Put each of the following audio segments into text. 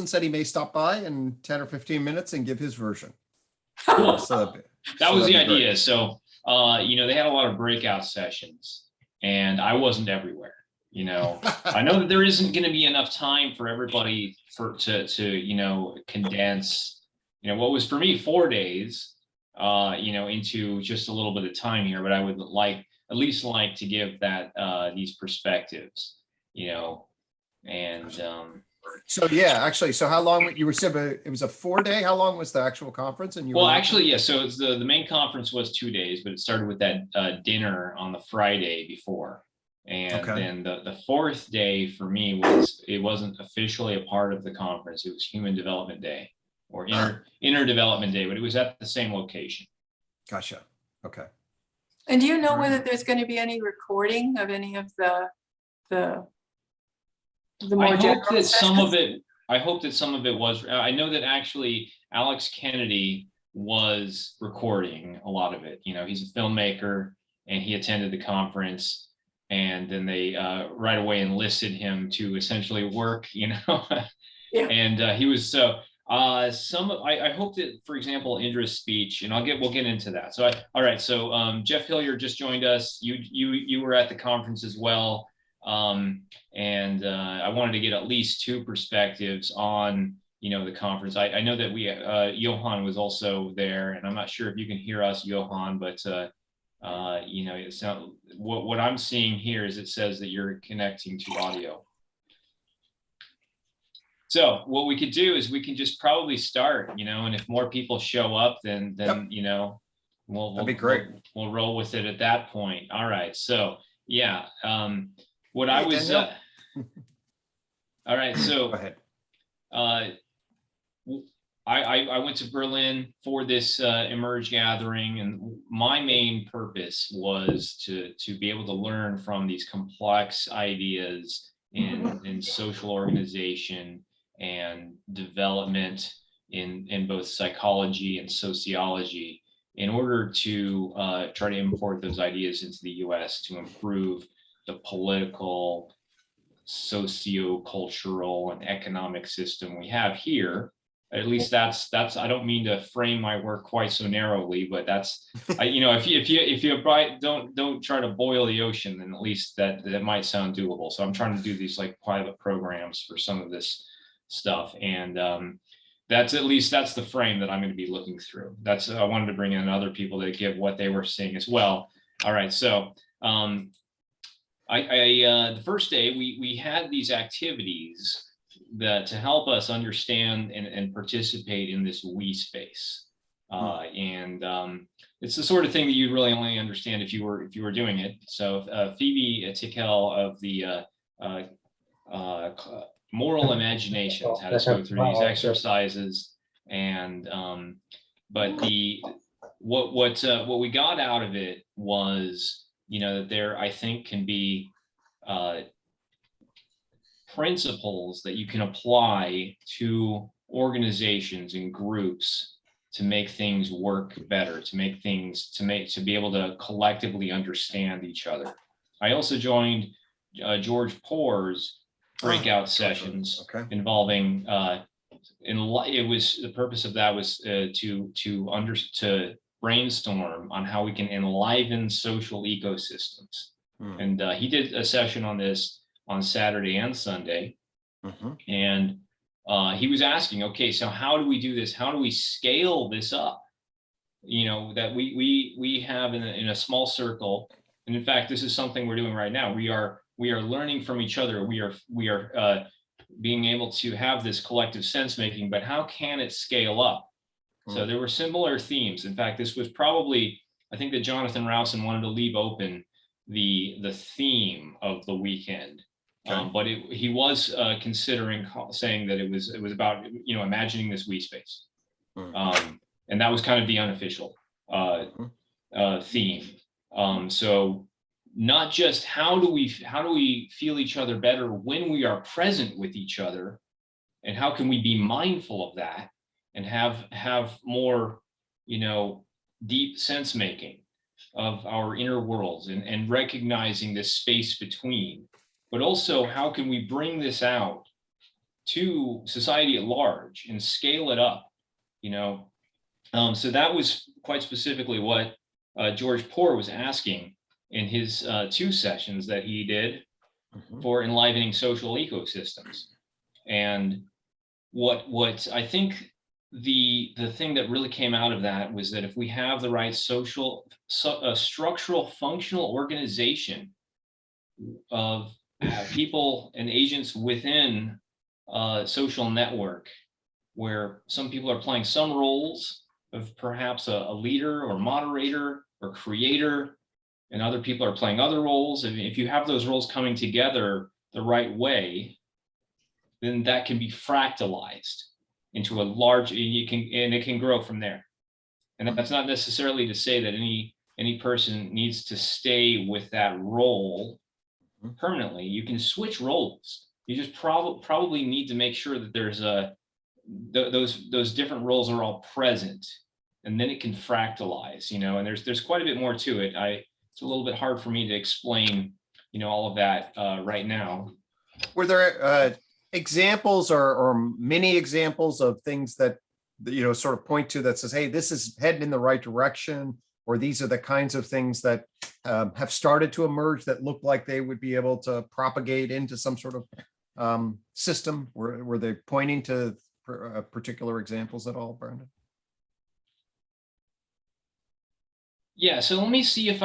said he may stop by in 10 or 15 minutes and give his version. Cool. So That was the that'd be idea. great. So, they had a lot of breakout sessions and I wasn't everywhere. I know that there isn't going to be enough time for everybody to condense, what was for me 4 days, into just a little bit of time here, but I would at least like to give that, these perspectives, and, So yeah, actually, so how long you were saying it was a 4-day? How long was the actual conference? And well, actually, yeah. So it's the main conference was 2 days, but it started with that dinner on the Friday before. And then the fourth day for me it wasn't officially a part of the conference. It was Human Development Day or Inner Development Day, but it was at the same location. Gotcha. Okay. And do you know whether there's going to be any recording of any of the more I hope general that some sessions? of it. I hope that some of it was. I know that actually Alex Kennedy was recording a lot of it. He's a filmmaker and he attended the conference. And then they right away enlisted him to essentially work, Yeah. And he was so. I hope that, for example, Indra's speech, and we'll get into that. So all right. So Jeff Hilliard just joined us. You were at the conference as well, and I wanted to get at least two perspectives on the conference. I know that Johan was also there, and I'm not sure if you can hear us, Johan, but. It's not what I'm seeing here is it says that you're connecting to audio. So what we could do is we can just probably start, and if more people show up, then Yep. We'll That'd be great. We'll roll with it at that point. All right. So yeah, what Hey, I was. Danielle. All right. So. Go ahead. I went to Berlin for this Emerge gathering, and my main purpose was to be able to learn from these complex ideas in social organization and development in both psychology and sociology in order to try to import those ideas into the US to improve the political, socio-cultural, and economic system we have here. At least that's I don't mean to frame my work quite so narrowly, but that's if you don't try to boil the ocean, then at least that might sound doable. So I'm trying to do these like pilot programs for some of this stuff, and that's the frame that I'm going to be looking through. I wanted to bring in other people to give what they were seeing as well. All right, so the first day we had these activities to help us understand and participate in this we space, and it's the sort of thing that you really only understand if you were doing it. So Phoebe Tickell of the Moral Imaginations had us go through these exercises, and but what we got out of it was that there I think can be principles that you can apply to organizations and groups to make things work better, to be able to collectively understand each other. I also joined George Poor's breakout sessions involving the purpose of that was to brainstorm on how we can enliven social ecosystems. And he did a session on this on Saturday and Sunday. And he was asking, okay, so how do we do this? How do we scale this up? That we have in a small circle. And in fact, this is something we're doing right now. We are learning from each other. We are being able to have this collective sense making, but how can it scale up? So there were similar themes. In fact, this was probably, I think that Jonathan Rowson wanted to leave open the theme of the weekend. But he was considering saying that it was about imagining this we space, and that was kind of the unofficial theme. So not just how do we feel each other better when we are present with each other, and how can we be mindful of that and have more deep sense making of our inner worlds and recognizing this space between. But also, how can we bring this out to society at large and scale it up, you know. So that was quite specifically what George Poor was asking in his 2 sessions that he did for enlivening social ecosystems. And what I think the thing that really came out of that was that if we have the right structural functional organization of people and agents within a social network, where some people are playing some roles of perhaps a leader or moderator or creator, and other people are playing other roles. And if you have those roles coming together the right way, then that can be fractalized into a large, and it can grow from there. And that's not necessarily to say that any person needs to stay with that role permanently. You can switch roles. You just probably need to make sure that there's those different roles are all present, and then it can fractalize, you know. And there's quite a bit more to it. It's a little bit hard for me to explain, you know, all of that right now. Were there examples or mini examples of things that, you know, sort of point to that says, hey, this is heading in the right direction, or these are the kinds of things that have started to emerge that look like they would be able to propagate into some sort of system? Were they pointing to particular examples at all, Brandon? Yeah, so let me see if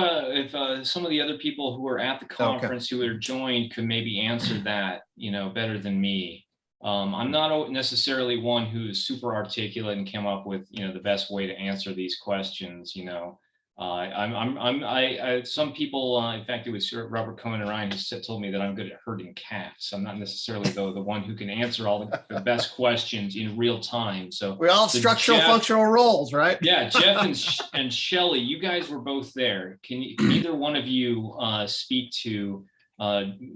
some of the other people who were at the conference who are joined could maybe answer that, you know, better than me. I'm not necessarily one who's super articulate and came up with, you know, the best way to answer these questions, you know. Some people, in fact, it was Robert Cohen and Ryan who told me that I'm good at herding cats. I'm not necessarily though the one who can answer all the best questions in real time. So we all have structural functional roles, right? Yeah, Jeff and Shelly, you guys were both there. Can either one of you speak to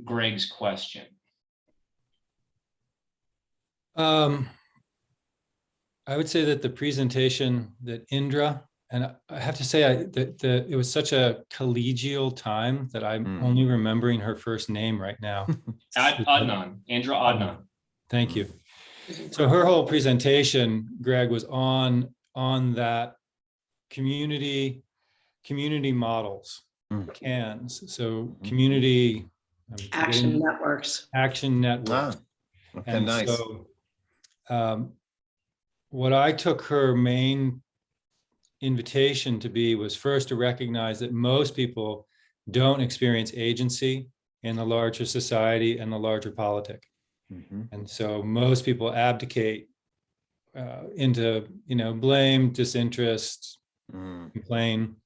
Gregg's question? I would say that the presentation that Indra, and I have to say it was such a collegial time that I'm only remembering her first name right now. Adnan, Indra Adnan. Thank you. So her whole presentation, Gregg, was on that community models, CANs. So community action networks. Action networks. Ah, okay, and nice. So what I took her main invitation to be was first to recognize that most people don't experience agency in the larger society and the larger politic. And so most people abdicate into, you know, blame, disinterest, complain.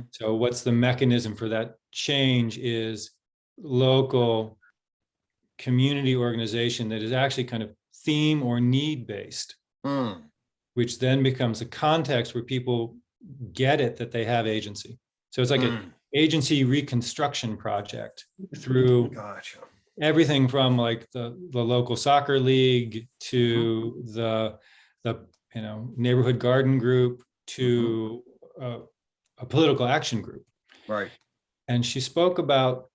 So what's the mechanism for that change is local community organization that is actually kind of theme or need based, which then becomes a context where people get it that they have agency. So it's like an agency reconstruction project through everything from like the local soccer league to the you know, neighborhood garden group to a political action group. Right. And she spoke about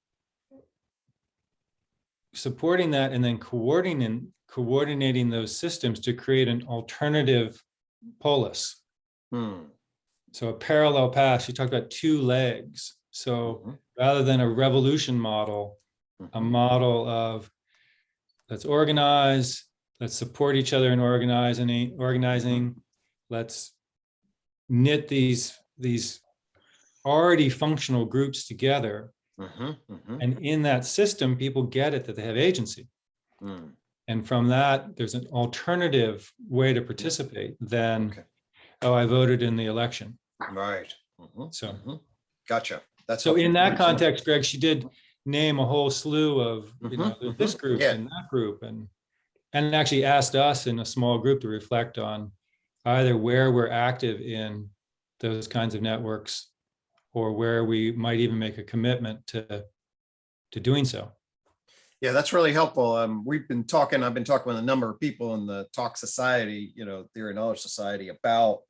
supporting that and then coordinating those systems to create an alternative polis. So a parallel path. She talked about 2 legs. So rather than a revolution model, a model of let's organize, let's support each other in organizing, let's knit these already functional groups together. And in that system, people get it that they have agency. And from that, there's an alternative way to participate than, oh, I voted in the election. Right. So, gotcha. That's so in that context, Gregg, she did name a whole slew of, you know, this group and that group, and actually asked us in a small group to reflect on either where we're active in those kinds of networks or where we might even make a commitment to doing so. Yeah, that's really helpful. I've been talking with a number of people in the TOK Society, you know, Theory and Knowledge Society, about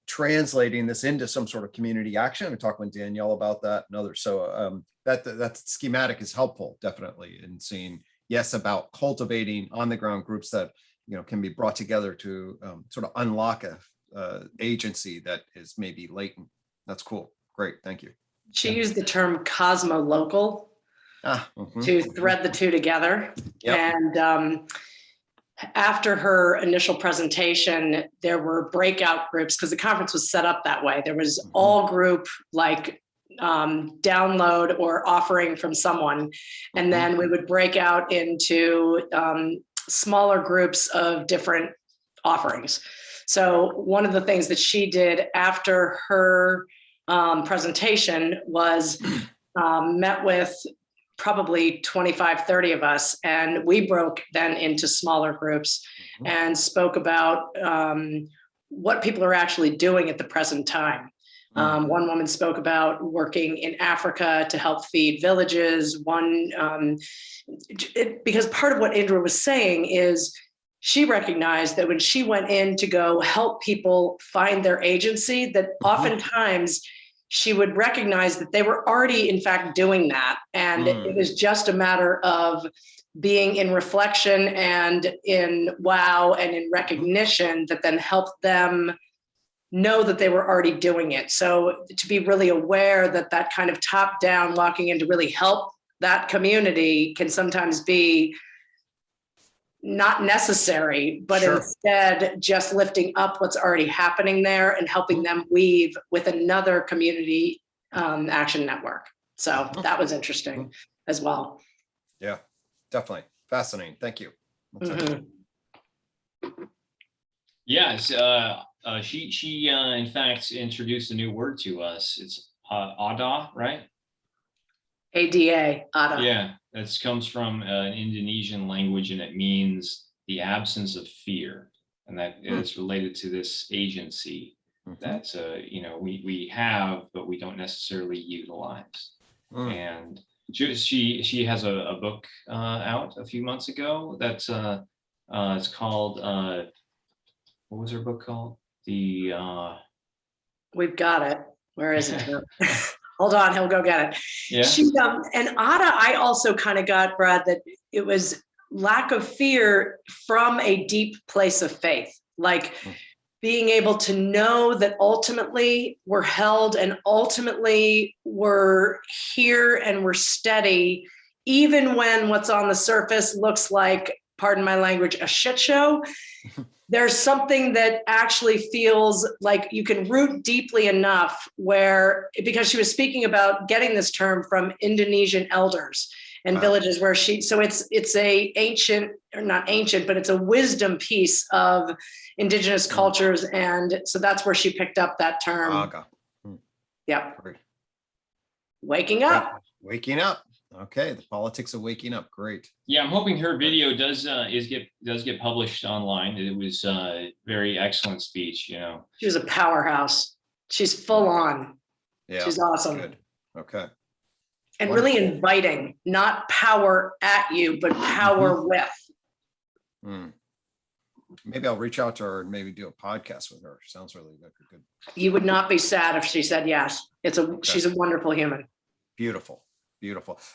translating this into some sort of community action. I talked with Danielle about that and others. So that schematic is helpful, definitely, in seeing, yes, about cultivating on the ground groups that, can be brought together to sort of unlock a agency that is maybe latent. That's cool. Great. Thank you. She used the term cosmo-local to thread the two together. Yep. And after her initial presentation, there were breakout groups because the conference was set up that way. There was all group like download or offering from someone. And then we would break out into smaller groups of different offerings. So one of the things that she did after her presentation was met with probably 25, 30 of us. And we broke then into smaller groups and spoke about what people are actually doing at the present time. One woman spoke about working in Africa to help feed villages. Because part of what Indra was saying is she recognized that when she went in to go help people find their agency, that oftentimes she would recognize that they were already, in fact, doing that. And it was just a matter of being in reflection and in wow and in recognition that then helped them know that they were already doing it. So to be really aware that that kind of top down walking in to really help that community can sometimes be not necessary, but instead just lifting up what's already happening there and helping them weave with another community action network. So that was interesting as well. Yeah, definitely. Fascinating. Thank you. Yes, she in fact introduced a new word to us. It's ADA, right? ADA, ADA. Yeah, that comes from an Indonesian language, and it means the absence of fear, and that is related to this agency that we have, but we don't necessarily utilize. And she has a book out a few months ago that's it's called what was her book called? We've got it. Where is it? Hold on, he'll go get it. Yeah. She, and Ada, I also kind of got, Brad, that it was lack of fear from a deep place of faith, like being able to know that ultimately we're held and ultimately we're here and we're steady, even when what's on the surface looks like, pardon my language, a shit show. There's something that actually feels like you can root deeply enough where, because she was speaking about getting this term from Indonesian elders and villages where so it's a ancient, or not ancient, but it's a wisdom piece of indigenous cultures. And so that's where she picked up that term. Yep. Great. Waking up. Waking up. Okay, the politics of waking up. Great. Yeah, I'm hoping her video does get published online. It was a very excellent speech. She was a powerhouse. She's full on. Yeah, she's awesome. Good. Okay. And wonderful. Really inviting, not power at you, but power with. Maybe I'll reach out to her and maybe do a podcast with her. Sounds really good. You would not be sad if she said yes. She's a wonderful human. Beautiful.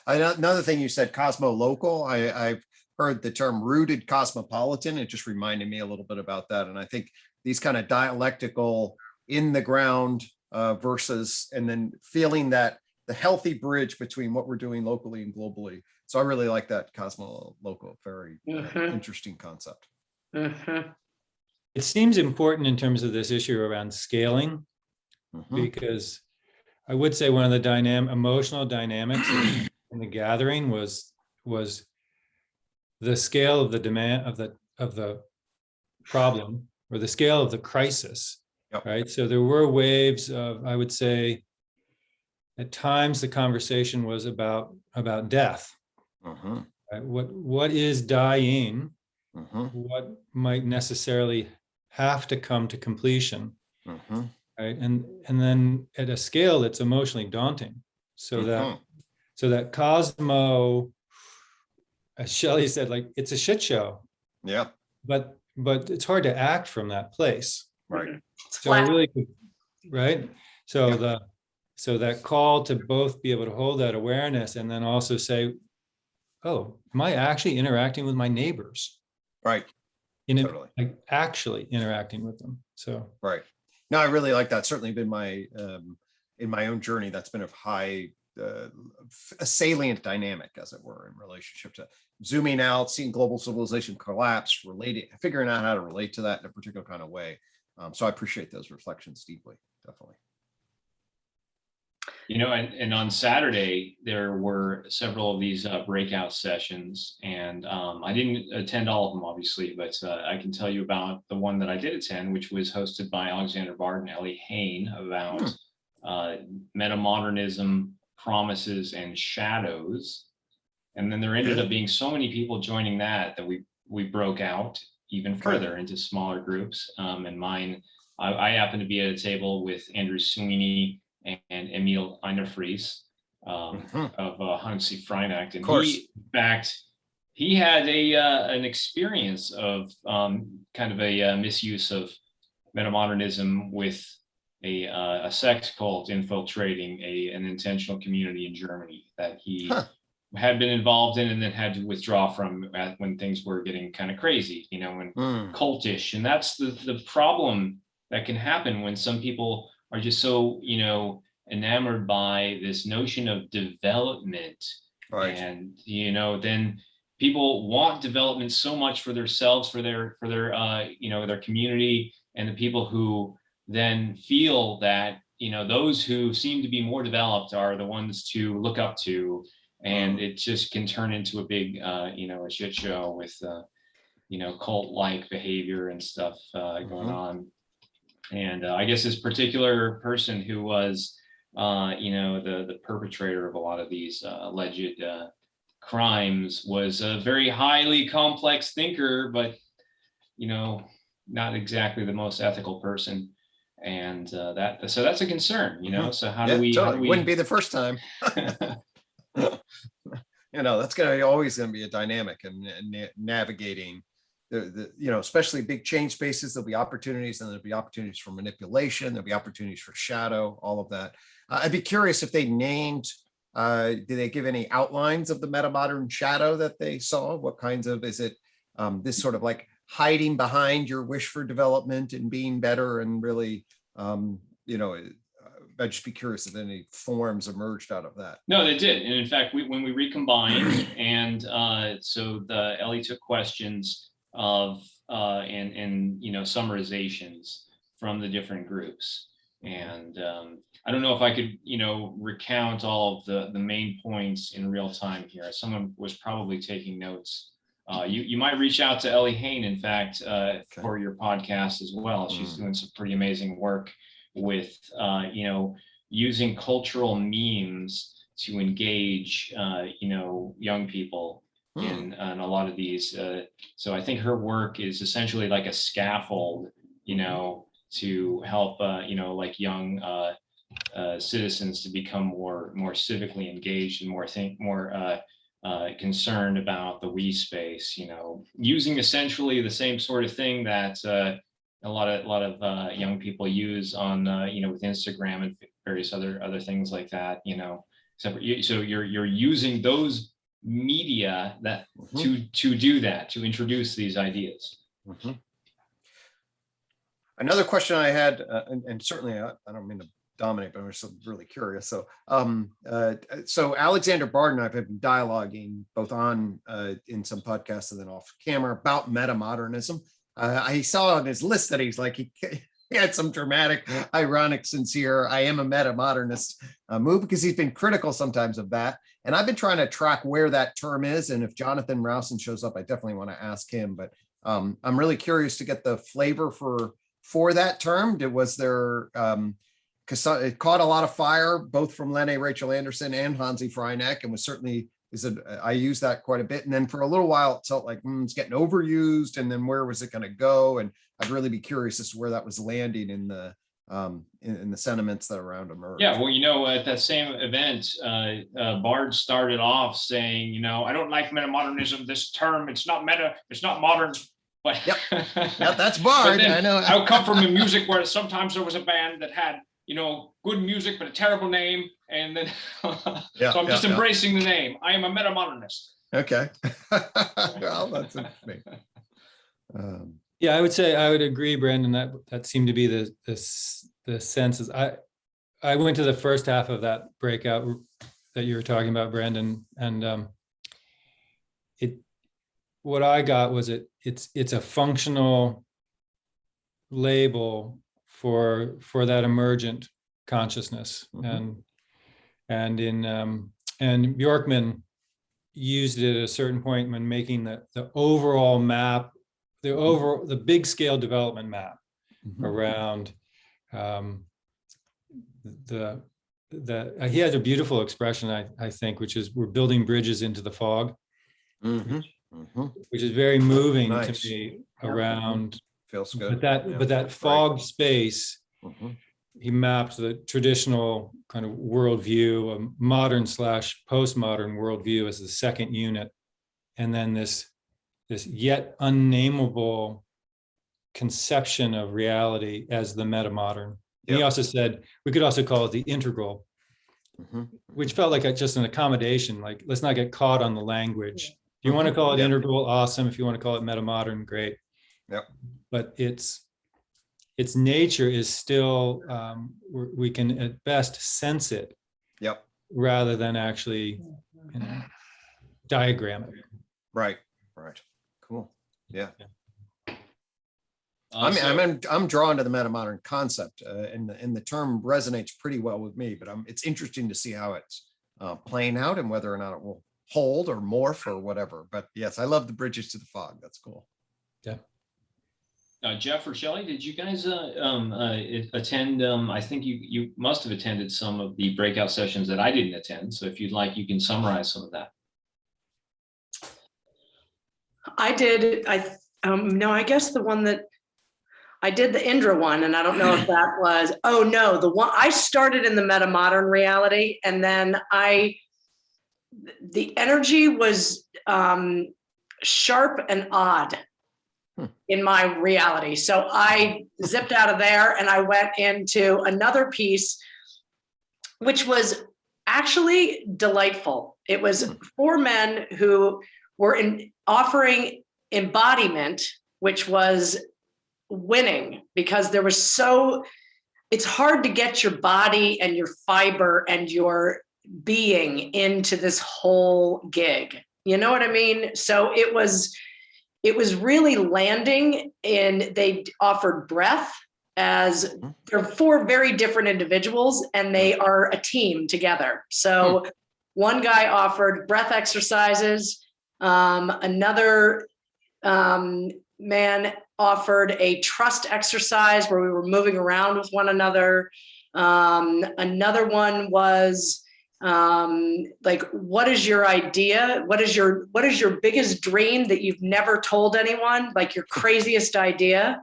Another thing you said, cosmo-local. I've heard the term rooted cosmopolitan. It just reminded me a little bit about that. And I think these kind of dialectical in the ground versus, and then feeling that the healthy bridge between what we're doing locally and globally. So I really like that cosmo-local, very interesting concept. It seems important in terms of this issue around scaling, because I would say one of the emotional dynamics in the gathering was the scale of the demand of the problem, or the scale of the crisis, right? So there were waves of, I would say, at times the conversation was about death. Right? What is dying? What might necessarily have to come to completion? Right. And then at a scale that's emotionally daunting. So that Cosmo, as Shelly said, like, it's a shit show. Yeah. But it's hard to act from that place. Right. So I really, right. So that call to both be able to hold that awareness and then also say, oh, am I actually interacting with my neighbors? Right. Totally. Like actually interacting with them. So Right. No, I really like that. Certainly been my in my own journey. That's been a high, a salient dynamic, as it were, in relationship to zooming out, seeing global civilization collapse, relating, figuring out how to relate to that in a particular kind of way. So I appreciate those reflections deeply. Definitely. You know, and on Saturday, there were several of these breakout sessions, and I didn't attend all of them, obviously, but I can tell you about the one that I did attend, which was hosted by Alexander Bard and Ellie Hain about metamodernism, promises, and shadows. And then there ended up being so many people joining that we broke out even further into smaller groups. And mine, I happened to be at a table with Andrew Sweeney and Emil Einerfries of Hansi Freinacht, and he had an experience of kind of a misuse of metamodernism with a sex cult infiltrating an intentional community in Germany that he had been involved in and then had to withdraw from when things were getting kind of crazy, you know, and cultish. And that's the problem that can happen when some people are just so, you know, enamored by this notion of development. Right. And, you know, then people want development so much for themselves, for their you know, their community, and the people who then feel that, you know, those who seem to be more developed are the ones to look up to. And it just can turn into a big, you know, a shit show with, you know, cult-like behavior and stuff going on. And I guess this particular person who was, you know, the perpetrator of a lot of these alleged crimes was a very highly complex thinker, but, you know, not exactly the most ethical person. And so that's a concern, you know. So how do we? Wouldn't be the first time. You know, that's always going to be a dynamic and navigating the you know, especially big change spaces. There'll be opportunities, and there'll be opportunities for manipulation. There'll be opportunities for shadow, all of that. I'd be curious if they named, did they give any outlines of the metamodern shadow that they saw? What kinds of, is it this sort of like hiding behind your wish for development and being better, and really, you know, I'd just be curious if any forms emerged out of that. No, they did. And in fact, when we recombined, and so Ellie took questions of and you know, summarizations from the different groups. And I don't know if I could, you know, recount all of the main points in real time here. Someone was probably taking notes. You might reach out to Ellie Hain, in fact, for your podcast as well. She's doing some pretty amazing work with, you know, using cultural memes to engage, you know, young people in a lot of these. So I think her work is essentially like a scaffold, you know, to help, you know, like young citizens to become more civically engaged and more concerned about the we space, you know, using essentially the same sort of thing that a lot of young people use on, you know, with Instagram and various other things like that, you know. So you're using those media that to do that, to introduce these ideas. Another question I had, and certainly I don't mean to dominate, but I'm just really curious. So, so Alexander Bard and I have been dialoguing both on in some podcasts and then off camera about metamodernism. I saw on his list that he's like, he had some dramatic, ironic, sincere, I am a metamodernist move, because he's been critical sometimes of that. And I've been trying to track where that term is. And if Jonathan Rowson shows up, I definitely want to ask him. But I'm really curious to get the flavor for that term. Was there, because it caught a lot of fire, both from Lene Rachel Anderson and Hansi Freinacht, and was certainly, I use that quite a bit. And then for a little while, it felt like it's getting overused. And then where was it going to go? And I'd really be curious as to where that was landing in the sentiments that around emerged. Yeah, well, you know, at that same event, Bard started off saying, you know, I don't like metamodernism. This term, it's not modern. But yeah, that's Bard. I know. I come from a music where sometimes there was a band that had, you know, good music but a terrible name, and then so I'm just embracing the name. I am a metamodernist. Okay. Well, that's interesting. Yeah, I would say I would agree, Brandon. That seemed to be the senses. I went to the first half of that breakout that you were talking about, Brandon, and what I got was it's a functional label for that emergent consciousness, and Bjorkman used it at a certain point when making the overall map, the big scale development map around he has a beautiful expression, I think, which is we're building bridges into the fog, which is very moving Nice. to me around. Feels good. But that fog space, he mapped the traditional kind of worldview, a modern / postmodern worldview as the second unit, and then this yet unnameable conception of reality as the metamodern. He also said we could also call it the integral, which felt like just an accommodation. Like, let's not get caught on the language. If you want to call it integral, awesome. If you want to call it metamodern, great. Yep. But its nature is still, we can at best sense it. Yep. Rather than actually, diagram it. Right. Cool. Yeah. So- I'm drawn to the metamodern concept, and the term resonates pretty well with me. But it's interesting to see how it's playing out and whether or not it will hold or morph or whatever. But yes, I love the bridges to the fog. That's cool. Yeah. Jeff or Shelly, did you guys attend? I think you must have attended some of the breakout sessions that I didn't attend. So if you'd like, you can summarize some of that. I did. No, I guess the one that I did, the Indra one, and I don't know if that was, oh no, the one I started in the metamodern reality, and then the energy was sharp and odd in my reality. So I zipped out of there and I went into another piece, which was actually delightful. It was 4 men who were offering embodiment, which was winning, because there was it's hard to get your body and your fiber and your being into this whole gig. You know what I mean? So it was really landing in, they offered breath, as they're 4 very different individuals and they are a team together. So one guy offered breath exercises. Another man offered a trust exercise where we were moving around with one another. Another one was like, what is your idea? What is your biggest dream that you've never told anyone? Like your craziest idea.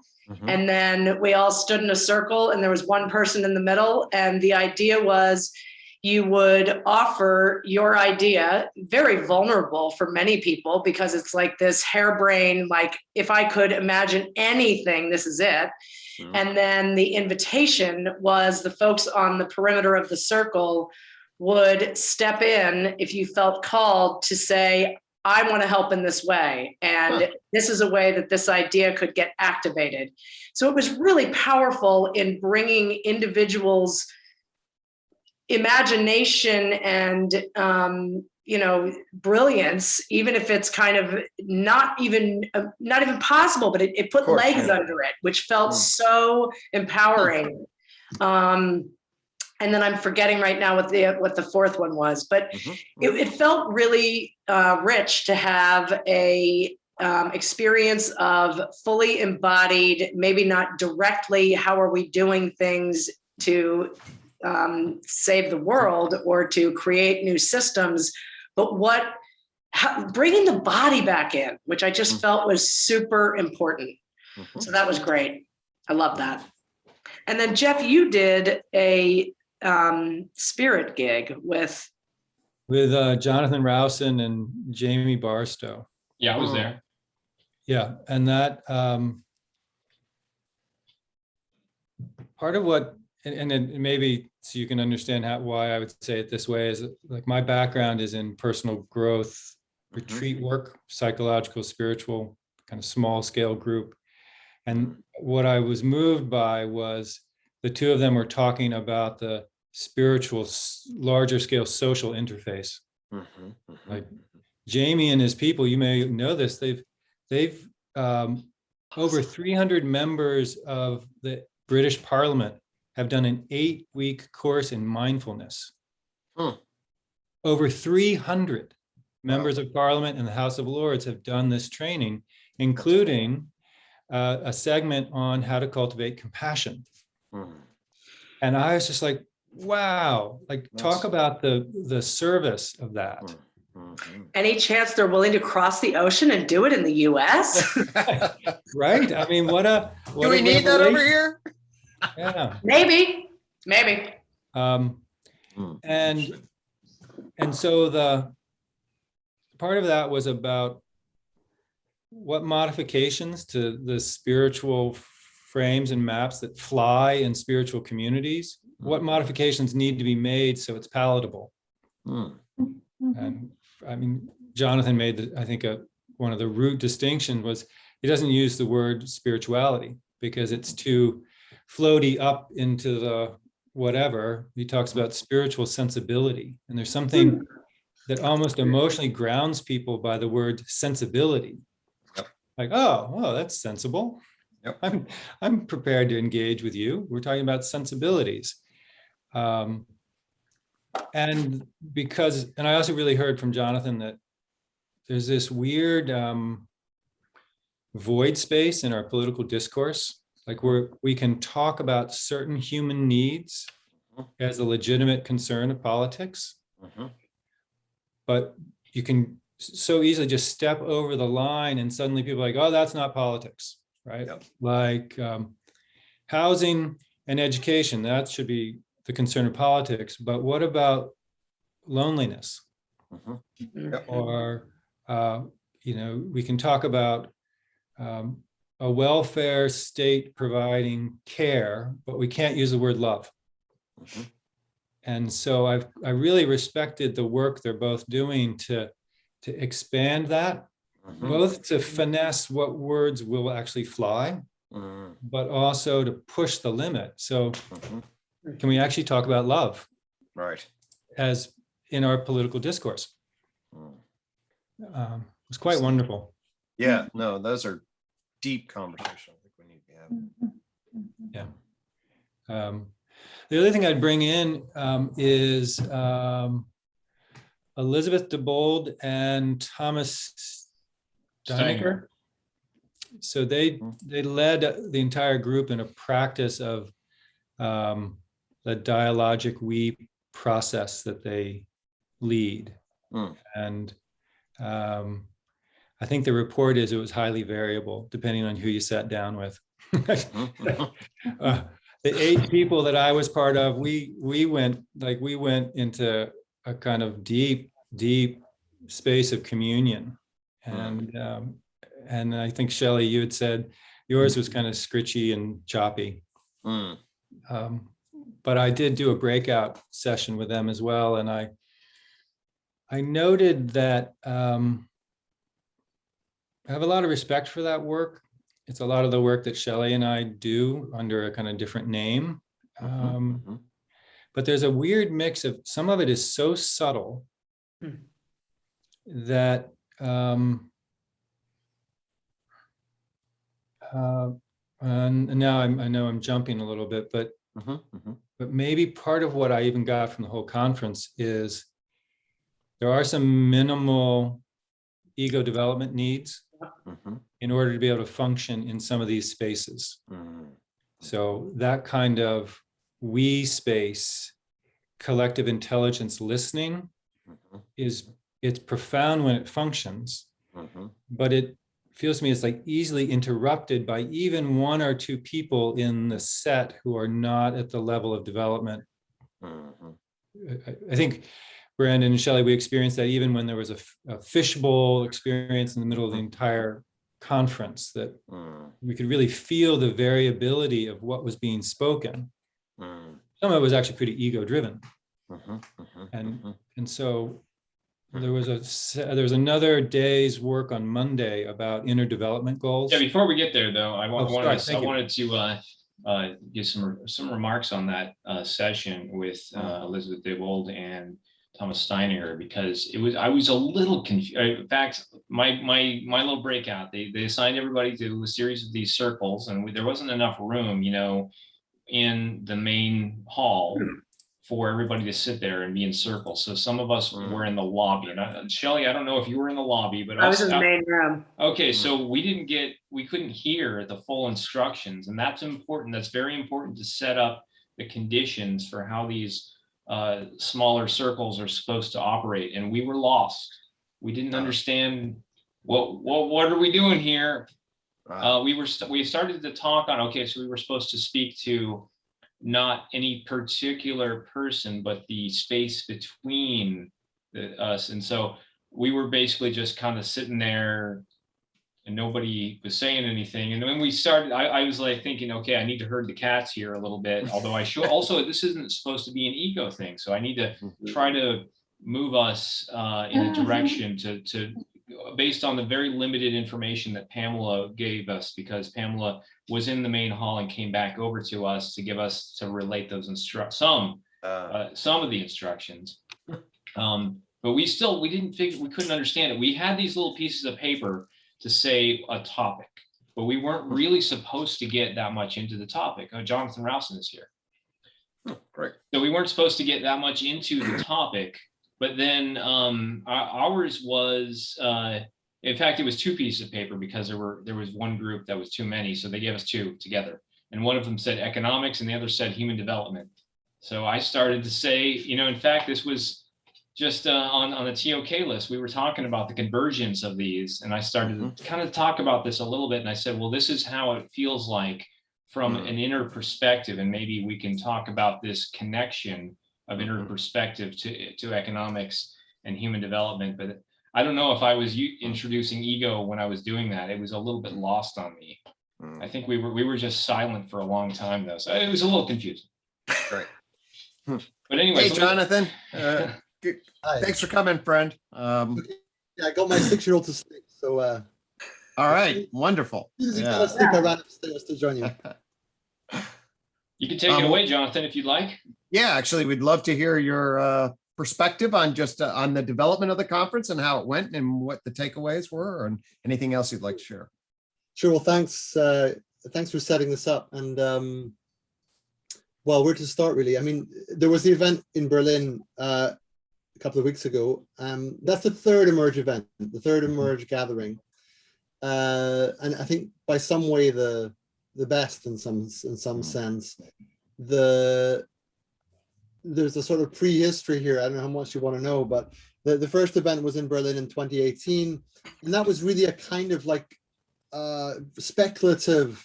And then we all stood in a circle and there was one person in the middle. And the idea was you would offer your idea, very vulnerable for many people, because it's like this harebrained, like, if I could imagine anything, this is it. And then the invitation was the folks on the perimeter of the circle would step in if you felt called to say, I want to help in this way. And this is a way that this idea could get activated. So it was really powerful in bringing individuals' imagination and, brilliance, even if it's kind of not even possible, but it put legs under it, which felt so empowering. And then I'm forgetting right now what the fourth one was, but it felt really rich to have a experience of fully embodied, maybe not directly, how are we doing things to save the world or to create new systems, but bringing the body back in, which I just felt was super important. So that was great. I love that. And then Jeff, you did a spirit gig with Jonathan Rowson and Jamie Barstow. Yeah, I was there. Yeah, and that part of what, and then maybe so you can understand why I would say it this way, is like my background is in personal growth retreat work, psychological, spiritual, kind of small scale group. And what I was moved by was the two of them were talking about the spiritual, larger scale social interface. Like Jamie and his people, you may know this, they've over 300 members of the British Parliament have done an 8-week course in mindfulness. Over 300 members of Parliament and the House of Lords have done this training, including a segment on how to cultivate compassion. And I was just like, wow, like talk about the service of that. Any chance they're willing to cross the ocean and do it in the US? Right? I mean, Do we need that over here? Yeah. Maybe. And so the part of that was about what modifications to the spiritual frames and maps that fly in spiritual communities, what modifications need to be made so it's palatable. And I mean, Jonathan made, I think, one of the root distinctions was he doesn't use the word spirituality because it's too floaty up into the whatever. He talks about spiritual sensibility. And there's something that almost emotionally grounds people by the word sensibility. Like, oh, that's sensible. I'm prepared to engage with you. We're talking about sensibilities. And I also really heard from Jonathan that there's this weird void space in our political discourse, like where we can talk about certain human needs as a legitimate concern of politics, but you can so easily just step over the line and suddenly people are like, oh, that's not politics, right? Like housing and education, that should be the concern of politics, but what about loneliness? Or, we can talk about a welfare state providing care, but we can't use the word love. And so I really respected the work they're both doing to expand that, both to finesse what words will actually fly, but also to push the limit. So can we actually talk about love? Right. As in our political discourse? It's quite wonderful. Yeah, no, those are deep conversations I think we need to be having. Yeah. The other thing I'd bring in is Elizabeth DeBold and Thomas Steinecker. So they led the entire group in a practice of the dialogic we process that they lead. And I think the report is it was highly variable depending on who you sat down with. The 8 people that I was part of, we went into a kind of deep space of communion. And I think Shelly, you had said yours was kind of scritchy and choppy. But I did do a breakout session with them as well. And I noted that I have a lot of respect for that work. It's a lot of the work that Shelly and I do under a kind of different name. But there's a weird mix of, some of it is so subtle that and now I know I'm jumping a little bit, but maybe part of what I even got from the whole conference is there are some minimal ego development needs in order to be able to function in some of these spaces. So that kind of we space, collective intelligence listening it's profound when it functions, but it feels to me it's like easily interrupted by even 1 or 2 people in the set who are not at the level of development. I think Brandon and Shelly, we experienced that even when there was a fishbowl experience in the middle of the entire conference, that we could really feel the variability of what was being spoken. Some of it was actually pretty ego driven. And so There was another day's work on Monday about inner development goals. Yeah, before we get there though, I sorry, wanted to give some remarks on that session with Elizabeth Diebold and Thomas Steininger, because I was a little confused. In fact, my little breakout, they assigned everybody to a series of these circles, and there wasn't enough room, in the main hall for everybody to sit there and be in circles. So some of us were in the lobby, and Shelly, I don't know if you were in the lobby, but I was in the main room. Okay, so we couldn't hear the full instructions, and that's important. That's very important to set up the conditions for how these smaller circles are supposed to operate. And we were lost. We didn't understand what are we doing here. We started to talk on, okay, so we were supposed to speak to not any particular person, but the space between us. And so we were basically just kind of sitting there and nobody was saying anything. And when we started, I was like thinking, okay, I need to herd the cats here a little bit. Although also, this isn't supposed to be an ego thing. So I need to try to move us in a direction to based on the very limited information that Pamela gave us, because Pamela was in the main hall and came back over to us to relate those some of the instructions. But we couldn't understand it. We had these little pieces of paper to say a topic, but we weren't really supposed to get that much into the topic. Jonathan Rowson is here. Oh, great. So we weren't supposed to get that much into the topic, but then ours was, in fact, it was 2 pieces of paper, because there was one group that was too many. So they gave us 2 together. And one of them said economics and the other said human development. So I started to say, in fact, this was just on the TOK list, we were talking about the convergence of these. And I started to kind of talk about this a little bit. And I said, well, this is how it feels like from an inner perspective. And maybe we can talk about this connection of inner perspective to economics and human development. But I don't know if I was introducing ego when I was doing that. It was a little bit lost on me. I think we were just silent for a long time though. So it was a little confusing. Great. But anyway. Hey, Jonathan. Thanks for coming, friend. Yeah, I got my 6-year-old to sleep. So All right, wonderful. as soon as he fell asleep, I ran upstairs to join you. You can take it away, Jonathan, if you'd like. Yeah, actually, we'd love to hear your perspective on just on the development of the conference and how it went and what the takeaways were, and anything else you'd like to share. Sure. Well, thanks for setting this up. And well, where to start, really? I mean, there was the event in Berlin a couple of weeks ago. That's the 3rd Emerge event, the 3rd Emerge gathering, and I think by some way the best in some sense. There's a sort of prehistory here. I don't know how much you want to know, but the first event was in Berlin in 2018, and that was really a kind of like speculative,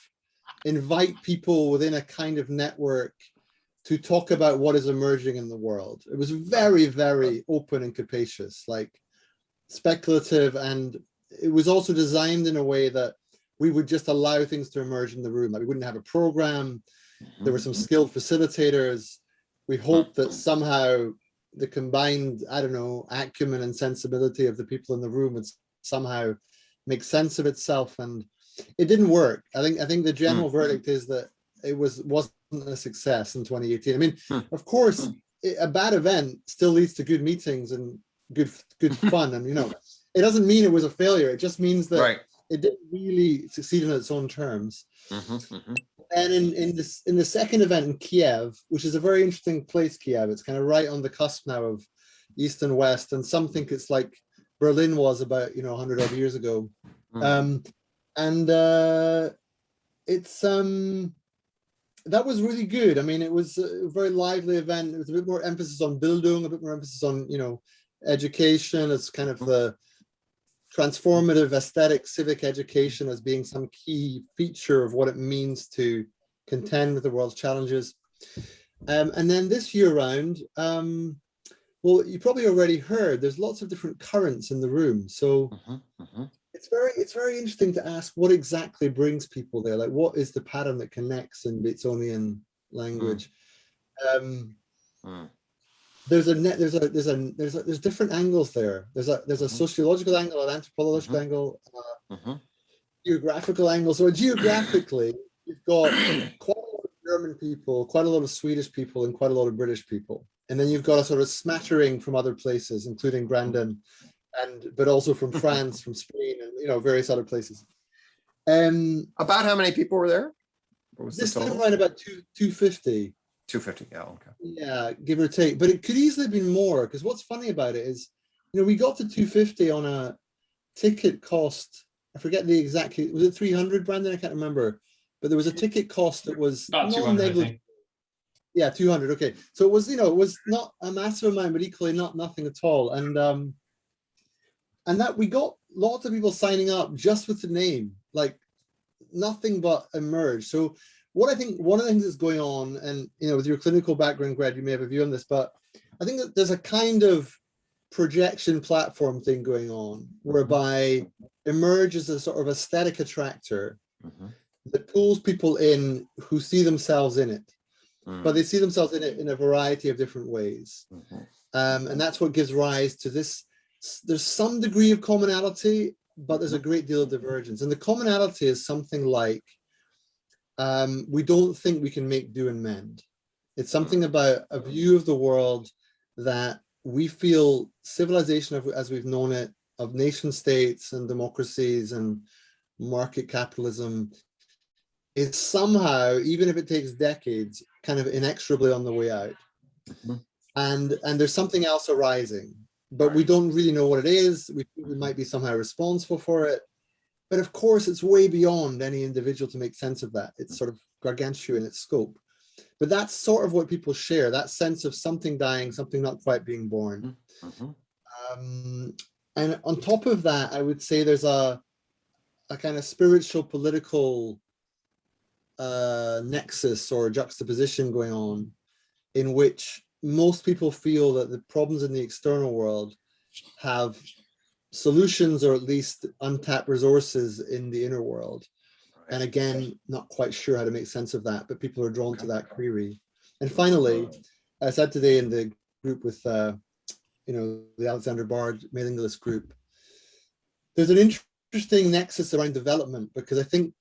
invite people within a kind of network to talk about what is emerging in the world. It was very, very open and capacious, like speculative, and it was also designed in a way that we would just allow things to emerge in the room. Like we wouldn't have a program. There were some skilled facilitators. We hoped that somehow the combined, I don't know, acumen and sensibility of the people in the room would somehow make sense of itself. And it didn't work. I think the general verdict is that it wasn't a success in 2018. I mean, of course, a bad event still leads to good meetings and good fun. And, it doesn't mean it was a failure. It just means that it didn't really succeed on its own terms. And in the second event in Kiev, which is a very interesting place, Kiev, it's kind of right on the cusp now of East and West, and some think it's like Berlin was about 100 odd years ago. That was really good. I mean, it was a very lively event. It was a bit more emphasis on Bildung, a bit more emphasis on education. It's kind of the transformative aesthetic civic education as being some key feature of what it means to contend with the world's challenges. And then this year round, well, you probably already heard, there's lots of different currents in the room. So it's very interesting to ask what exactly brings people there. Like, what is the pattern that connects in Watsonian language? there's different angles there. There's a sociological angle, an anthropological angle, geographical angle. So geographically, you've got quite a lot of German people, quite a lot of Swedish people, and quite a lot of British people. And then you've got a sort of smattering from other places, including Brandon, but also from France, from Spain, and various other places. About how many people were there? What was This the time total? around about 250. 250. Yeah. Okay. Yeah, give or take. But it could easily have been more, because what's funny about it is, we got to 250 on a ticket cost. I forget the exact, was it 300, Brandon? I can't remember. But there was a ticket cost that was About 200, I think. Yeah, 200. Okay. So it was, it was not a massive amount, but equally nothing at all. And that we got lots of people signing up just with the name, like nothing but Emerge. So what I think one of the things that's going on, and with your clinical background, Greg, you may have a view on this, but I think that there's a kind of projection platform thing going on, whereby Emerge is a sort of aesthetic attractor that pulls people in who see themselves in it, but they see themselves in it in a variety of different ways. And that's what gives rise to this. There's some degree of commonality, but there's a great deal of divergence. And the commonality is something like, we don't think we can make do and mend. It's something about a view of the world that we feel civilization as we've known it, of nation states and democracies and market capitalism, is somehow, even if it takes decades, kind of inexorably on the way out. And there's something else arising, but we don't really know what it is. We might be somehow responsible for it. But of course, it's way beyond any individual to make sense of that. It's sort of gargantuan in its scope. But that's sort of what people share, that sense of something dying, something not quite being born. And on top of that, I would say there's a kind of spiritual, political nexus or juxtaposition going on, in which most people feel that the problems in the external world have solutions, or at least untapped resources in the inner world. And again, not quite sure how to make sense of that, but people are drawn to that query. And finally, I said today in the group with, the Alexander Bard mailing list group, there's an interesting nexus around development, because I think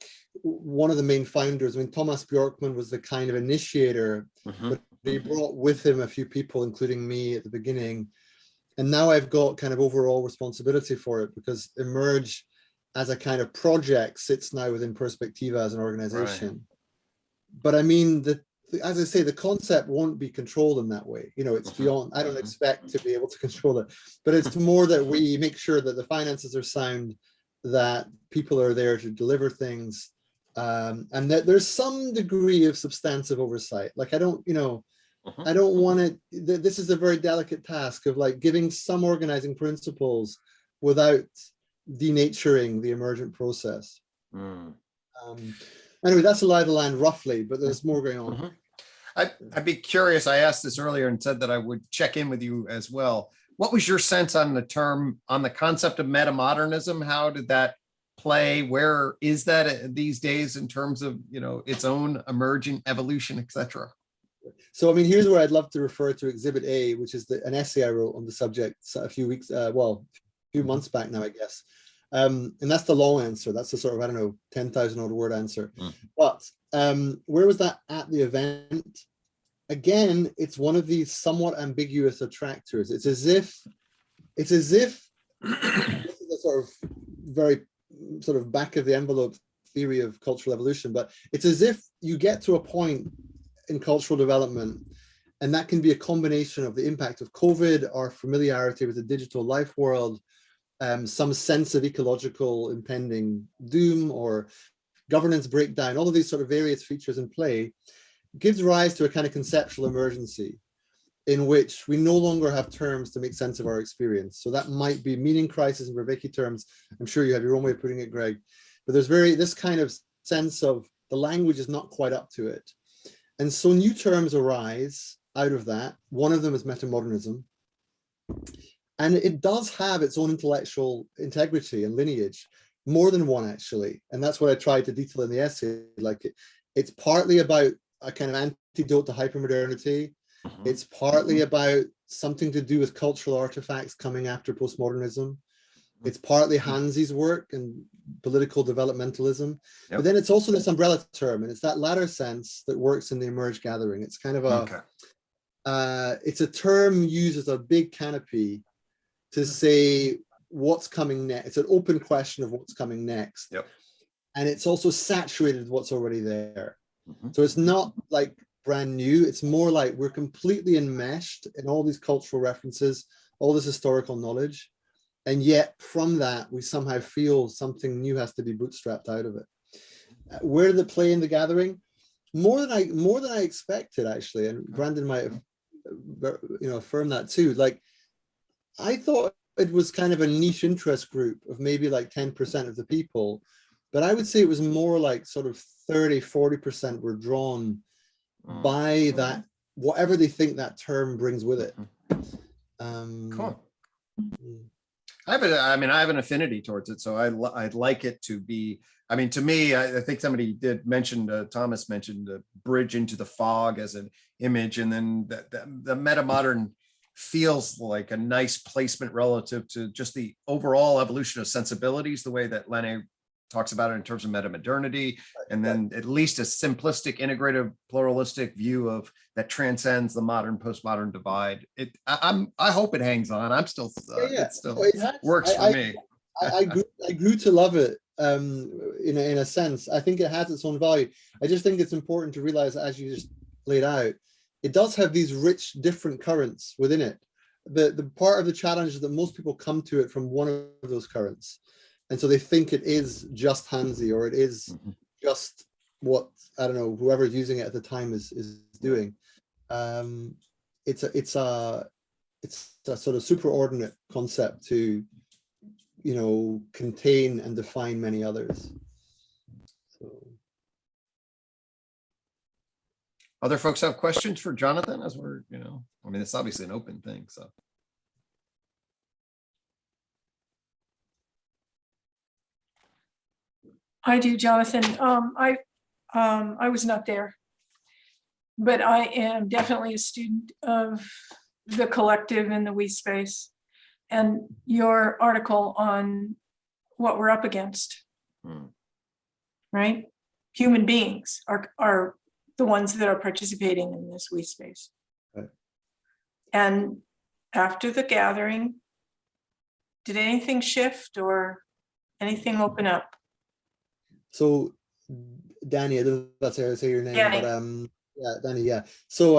one of the main founders, Thomas Bjorkman was the kind of initiator, but he brought with him a few people, including me at the beginning. And now I've got kind of overall responsibility for it, because Emerge as a kind of project sits now within Perspectiva as an organization. But I mean, as I say, the concept won't be controlled in that way. It's beyond, I don't expect to be able to control it, but it's more that we make sure that the finances are sound, that people are there to deliver things, and that there's some degree of substantive oversight. Like, I don't want to, this is a very delicate task of like giving some organizing principles without denaturing the emergent process. Anyway, that's a lie of the land roughly, but there's more going on. I'd be curious. I asked this earlier and said that I would check in with you as well. What was your sense on the concept of metamodernism? How did that play? Where is that these days in terms of, its own emergent evolution, etc.? So, I mean, here's where I'd love to refer to Exhibit A, which is an essay I wrote on the subject a few months back now, I guess. And that's the long answer. That's the sort of, 10,000 odd word answer. But where was that at the event? Again, it's one of these somewhat ambiguous attractors. It's as if this is a sort of very sort of back of the envelope theory of cultural evolution, but it's as if you get to a point in cultural development, and that can be a combination of the impact of COVID, our familiarity with the digital life world, some sense of ecological impending doom or governance breakdown, all of these sort of various features in play, gives rise to a kind of conceptual emergency in which we no longer have terms to make sense of our experience. So that might be meaning crisis in Vervaeke terms. I'm sure you have your own way of putting it, Greg, but there's this kind of sense of the language is not quite up to it. And so new terms arise out of that. One of them is metamodernism. And it does have its own intellectual integrity and lineage, more than one actually. And that's what I tried to detail in the essay. Like it's partly about a kind of antidote to hypermodernity. It's partly about something to do with cultural artifacts coming after postmodernism. It's partly Hansi's work and political developmentalism, but then it's also this umbrella term, and it's that latter sense that works in the Emerge gathering. It's kind of a, it's a term used as a big canopy to say what's coming next. It's an open question of what's coming next. And it's also saturated with what's already there. So it's not like brand new. It's more like we're completely enmeshed in all these cultural references, all this historical knowledge. And yet from that, we somehow feel something new has to be bootstrapped out of it. Where did it play in the gathering? More than I expected, actually. And Brandon might have, affirmed that too. Like, I thought it was kind of a niche interest group of maybe like 10% of the people, but I would say it was more like sort of 30–40% were drawn by that, whatever they think that term brings with it. Cool. I have an affinity towards it, so I'd like it to be. I mean, to me, I think somebody did mention, Thomas mentioned a bridge into the fog as an image, and then the metamodern feels like a nice placement relative to just the overall evolution of sensibilities, the way that Lenné talks about it in terms of metamodernity, and then at least a simplistic, integrative, pluralistic view of that transcends the modern postmodern divide. I hope it hangs on. I'm still it still works for me. I grew to love it. In a sense, I think it has its own value. I just think it's important to realize, as you just laid out, it does have these rich, different currents within it. The part of the challenge is that most people come to it from one of those currents. And so they think it is just Hansi, or it is just what, I don't know, whoever's using it at the time is doing. It's a sort of superordinate concept to, contain and define many others. So. Other folks have questions for Jonathan as we're, I mean, it's obviously an open thing, so. I do, Jonathan. I was not there, but I am definitely a student of the collective and the we space, and your article on what we're up against, right? Human beings are the ones that are participating in this we space. Right. And after the gathering, did anything shift or anything open up? So, Danny, I don't know if that's how I say your name, Danny. but yeah, Danny, yeah. So,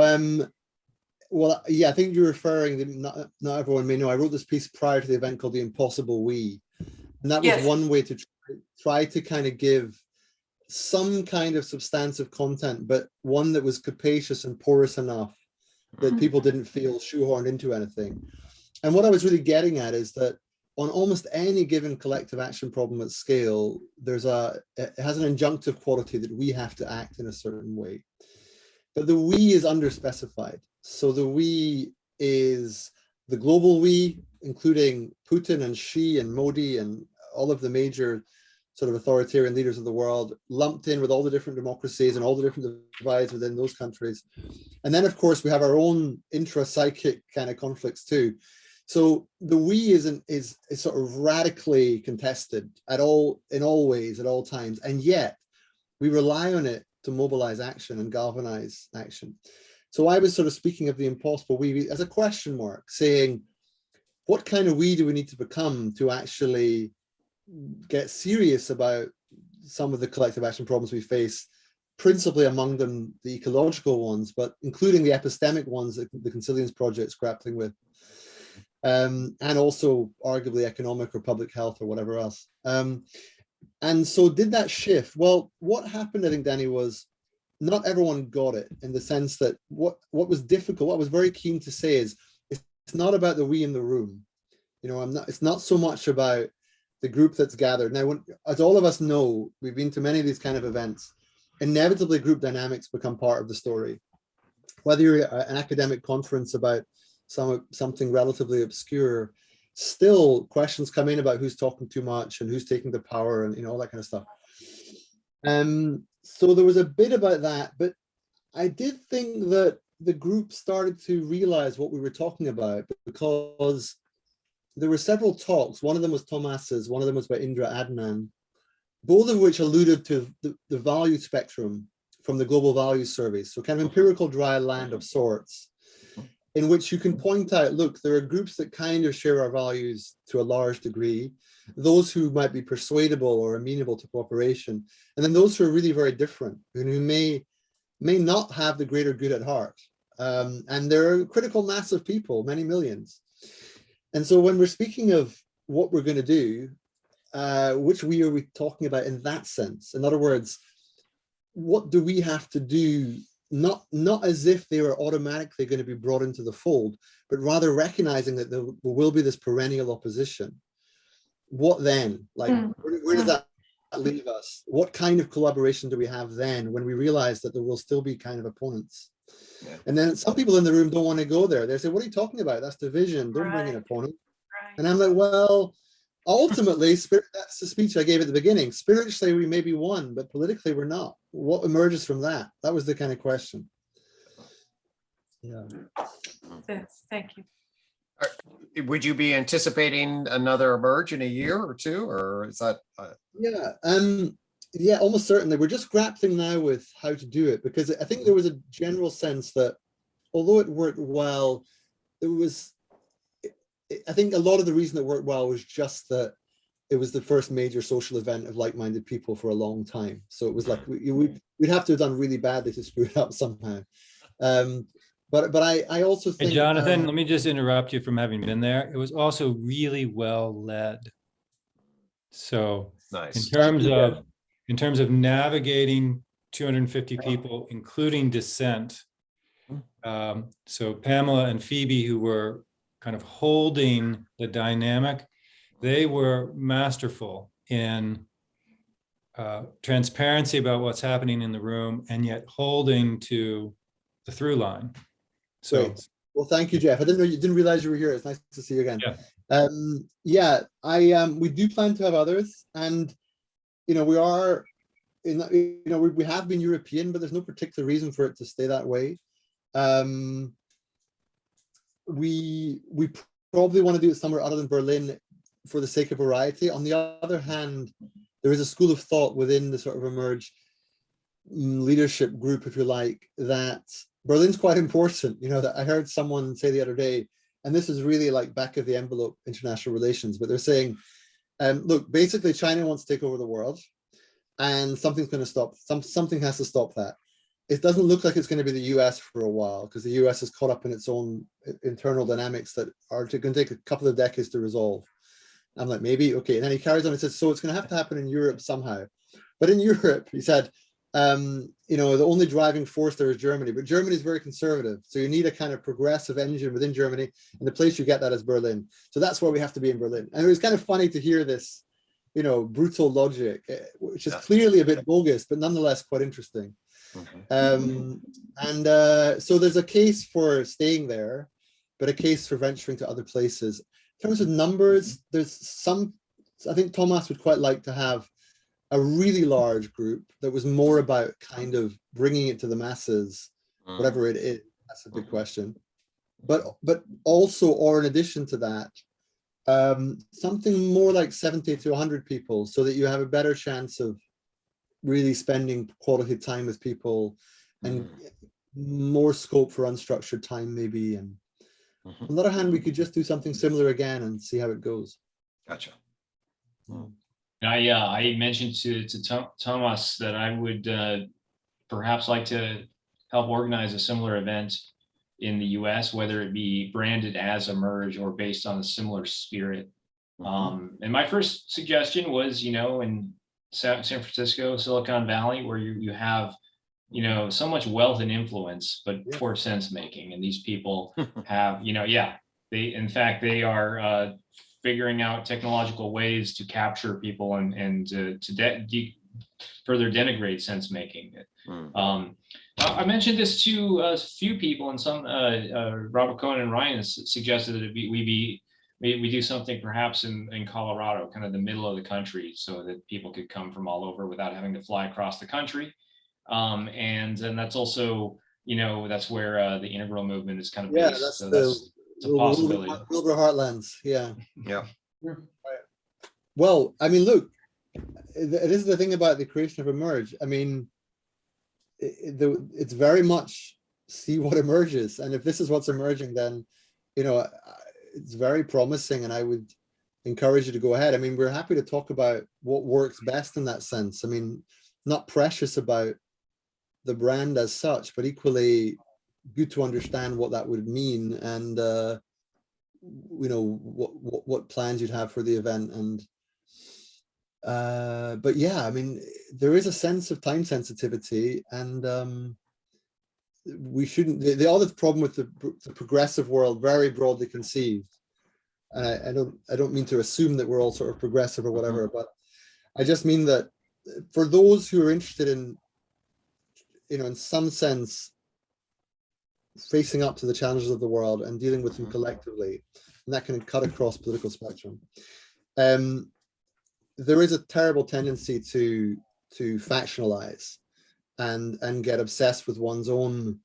well, yeah, I think you're referring, not everyone may know, I wrote this piece prior to the event called The Impossible We. And that was one way to try to kind of give some kind of substantive content, but one that was capacious and porous enough that people didn't feel shoehorned into anything. And what I was really getting at is that on almost any given collective action problem at scale, it has an injunctive quality that we have to act in a certain way. But the we is underspecified. So the we is the global we, including Putin and Xi and Modi and all of the major sort of authoritarian leaders of the world, lumped in with all the different democracies and all the different divides within those countries. And then, of course, we have our own intra-psychic kind of conflicts too. So the we is sort of radically contested in all ways, at all times, and yet we rely on it to mobilize action and galvanize action. So I was sort of speaking of the impossible we as a question mark, saying, what kind of we do we need to become to actually get serious about some of the collective action problems we face, principally among them the ecological ones, but including the epistemic ones that the Consilience Project's grappling with. And also arguably economic or public health or whatever else. And so did that shift? Well, what happened, I think, Danny, was not everyone got it, in the sense that what was difficult, what I was very keen to say is, it's not about the we in the room. It's not so much about the group that's gathered. Now, as all of us know, we've been to many of these kind of events, inevitably group dynamics become part of the story. Whether you're at an academic conference about something relatively obscure, still questions come in about who's talking too much and who's taking the power and all that kind of stuff. So there was a bit about that, but I did think that the group started to realize what we were talking about, because there were several talks. One of them was Thomas's, one of them was by Indra Adnan, both of which alluded to the value spectrum from the global values surveys. So kind of empirical dry land of sorts, in which you can point out, look, there are groups that kind of share our values to a large degree, those who might be persuadable or amenable to cooperation, and then those who are really very different, and who may not have the greater good at heart. And there are a critical mass of people, many millions. And so when we're speaking of what we're going to do, which we are we talking about in that sense? In other words, what do we have to do? Not as if they were automatically going to be brought into the fold, but rather recognizing that there will be this perennial opposition. What then? Like, where does that leave us? What kind of collaboration do we have then when we realize that there will still be kind of opponents? Yeah. And then some people in the room don't want to go there. They say, what are you talking about? That's division. Don't bring an opponent. Right. And I'm like, well, ultimately, that's the speech I gave at the beginning. Spiritually, we may be one, but politically, we're not. What emerges from that? That was the kind of question. Yeah. Yes, thank you. Would you be anticipating another emerge in a year or two, or is that? Yeah, almost certainly. We're just grappling now with how to do it, because I think there was a general sense that although it worked well, I think a lot of the reason it worked well was just that it was the first major social event of like-minded people for a long time. So it was like we'd have to have done really badly to screw it up somehow. But I also think— Hey, Jonathan, let me just interrupt you from having been there. It was also really well led. So nice. In terms of navigating 250 people, including dissent. So Pamela and Phoebe, who were kind of holding the dynamic, they were masterful in transparency about what's happening in the room, and yet holding to the through line. So, great. Well, thank you, Jeff. I didn't realize you were here. It's nice to see you again. Yeah. We do plan to have others, and we are we have been European, but there's no particular reason for it to stay that way. We probably want to do it somewhere other than Berlin for the sake of variety. On the other hand, there is a school of thought within the sort of emerge leadership group, if you like, that Berlin's quite important. That I heard someone say the other day, and this is really like back of the envelope international relations, but they're saying, look, basically China wants to take over the world, and something's going to stop. Something has to stop that. It doesn't look like it's going to be the US for a while, because the US is caught up in its own internal dynamics that are going to take a couple of decades to resolve. I'm like, maybe, okay. And then he carries on and says, so it's going to have to happen in Europe somehow. But in Europe, he said, the only driving force there is Germany, but Germany is very conservative. So you need a kind of progressive engine within Germany, and the place you get that is Berlin. So that's where we have to be in Berlin. And it was kind of funny to hear this, brutal logic, which is clearly a bit bogus, but nonetheless quite interesting. So there's a case for staying there, but a case for venturing to other places. In terms of numbers, I think Thomas would quite like to have a really large group that was more about kind of bringing it to the masses, whatever it is. That's a big question. But also, or in addition to that, something more like 70 to 100 people, so that you have a better chance of really spending quality time with people, and more scope for unstructured time maybe. And on the other hand, we could just do something similar again and see how it goes. Gotcha. I mentioned to Thomas that I would perhaps like to help organize a similar event in the US, whether it be branded as Emerge or based on a similar spirit. And my first suggestion was, in San Francisco, Silicon Valley, where you have, so much wealth and influence, but poor sense making. And these people have, they are figuring out technological ways to capture people and to further denigrate sense making. I mentioned this to a few people, and some Robert Cohen and Ryan suggested that we do something perhaps in Colorado, kind of the middle of the country, so that people could come from all over without having to fly across the country. And that's also that's where the integral movement is kind of Yeah, based. that's So the it's a possibility. Wilbur Heartlands. Yeah. Yeah. Well, I mean, look, this is the thing about the creation of Emerge. I mean, it's very much see what emerges, and if this is what's emerging, then it's very promising, and I would encourage you to go ahead. I mean, we're happy to talk about what works best in that sense. I mean, not precious about the brand as such, but equally good to understand what that would mean, and what plans you'd have for the event. And but yeah, I mean, there is a sense of time sensitivity, and we shouldn't. The other problem with the progressive world, very broadly conceived, and I don't mean to assume that we're all sort of progressive or whatever, but I just mean that for those who are interested in, in some sense, facing up to the challenges of the world and dealing with them collectively, and that can cut across political spectrum. There is a terrible tendency to factionalize and get obsessed with one's own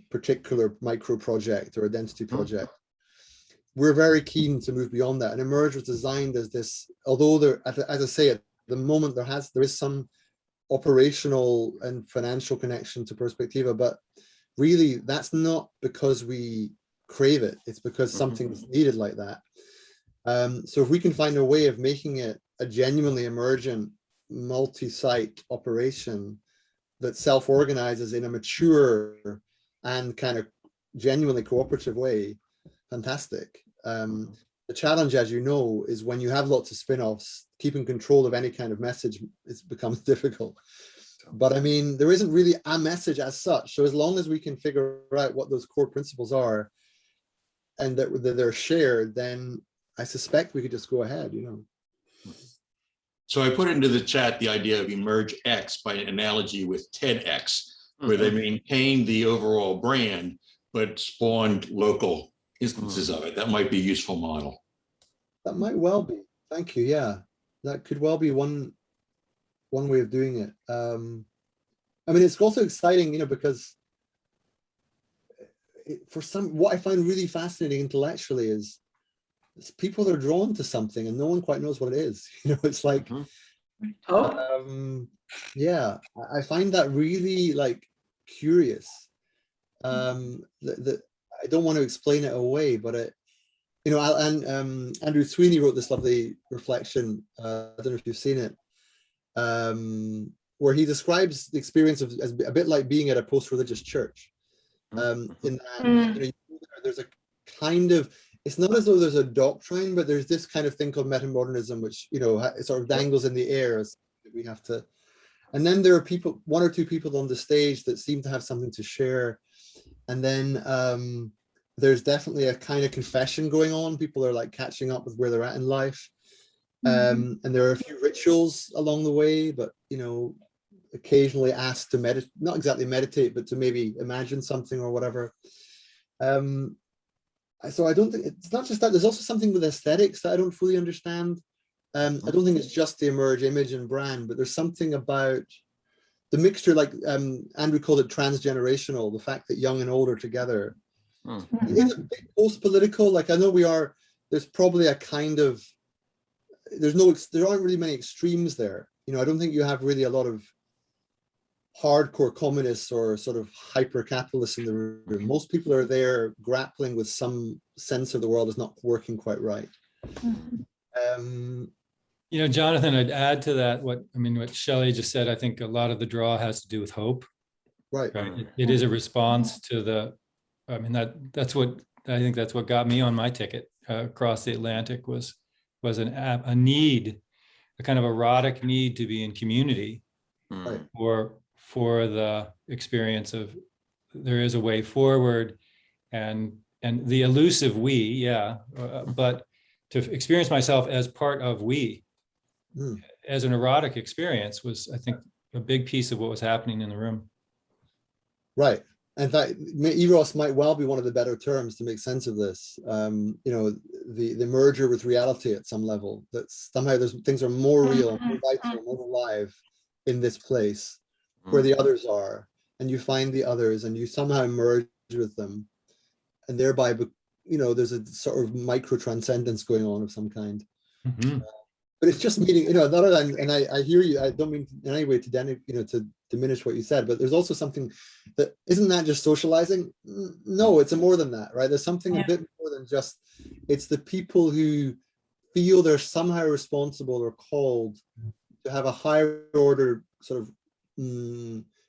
particular micro project or identity project. We're very keen to move beyond that, and Emerge was designed as this. Although there, as I say, at the moment there is some operational and financial connection to Perspectiva, but really that's not because we crave it. It's because something's needed like that. So if we can find a way of making it a genuinely emergent multi-site operation that self-organizes in a mature and kind of genuinely cooperative way, fantastic. The challenge, as you know, is when you have lots of spin-offs, keeping control of any kind of message becomes difficult. But I mean, there isn't really a message as such. So as long as we can figure out what those core principles are and that they're shared, then I suspect we could just go ahead, So I put into the chat the idea of Emerge X by analogy with TEDx, where they maintained the overall brand, but spawned local instances of it. That might be a useful model. That might well be. Thank you. Yeah, that could well be one way of doing it. I mean, it's also exciting, because what I find really fascinating intellectually is people are drawn to something and no one quite knows what it is. It's like, yeah, I find that really curious. That I don't want to explain it away, but Andrew Sweeney wrote this lovely reflection. I don't know if you've seen it, where he describes the experience as a bit like being at a post-religious church. In that, there's a kind of, it's not as though there's a doctrine, but there's this kind of thing called metamodernism, which it sort of dangles in the air as we have to. And then there are people, one or two people on the stage that seem to have something to share. And then there's definitely a kind of confession going on. People are catching up with where they're at in life. And there are a few rituals along the way, but occasionally asked to meditate, not exactly meditate, but to maybe imagine something or whatever. So I don't think it's not just that. There's also something with aesthetics that I don't fully understand. I don't think it's just the Emerge image and brand, but there's something about the mixture, Andrew called it transgenerational, the fact that young and old are together. It's a bit post-political. I know there's probably a kind of, there aren't really many extremes there. I don't think you have really a lot of hardcore communists or sort of hyper-capitalists in the room. Most people are there grappling with some sense of the world is not working quite right. Jonathan, I'd add to that what Shelly just said. I think a lot of the draw has to do with hope. Right. It is a response to that's what got me on my ticket across the Atlantic was a need, a kind of erotic need to be in community. Right. For the experience of there is a way forward and the elusive we, but to experience myself as part of we, as an erotic experience was, I think, a big piece of what was happening in the room. Right. In fact, eros might well be one of the better terms to make sense of this. The merger with reality at some level, that somehow things are more real, more vital, more alive in this place where the others are. and you find the others and you somehow merge with them, and thereby, there's a sort of micro transcendence going on of some kind. Mhm. But it's just meeting, and I hear you. I don't mean in any way to diminish what you said, but there's also something that isn't that just socializing. No, it's more than that, right? There's something a bit more than just. It's the people who feel they're somehow responsible or called to have a higher order sort of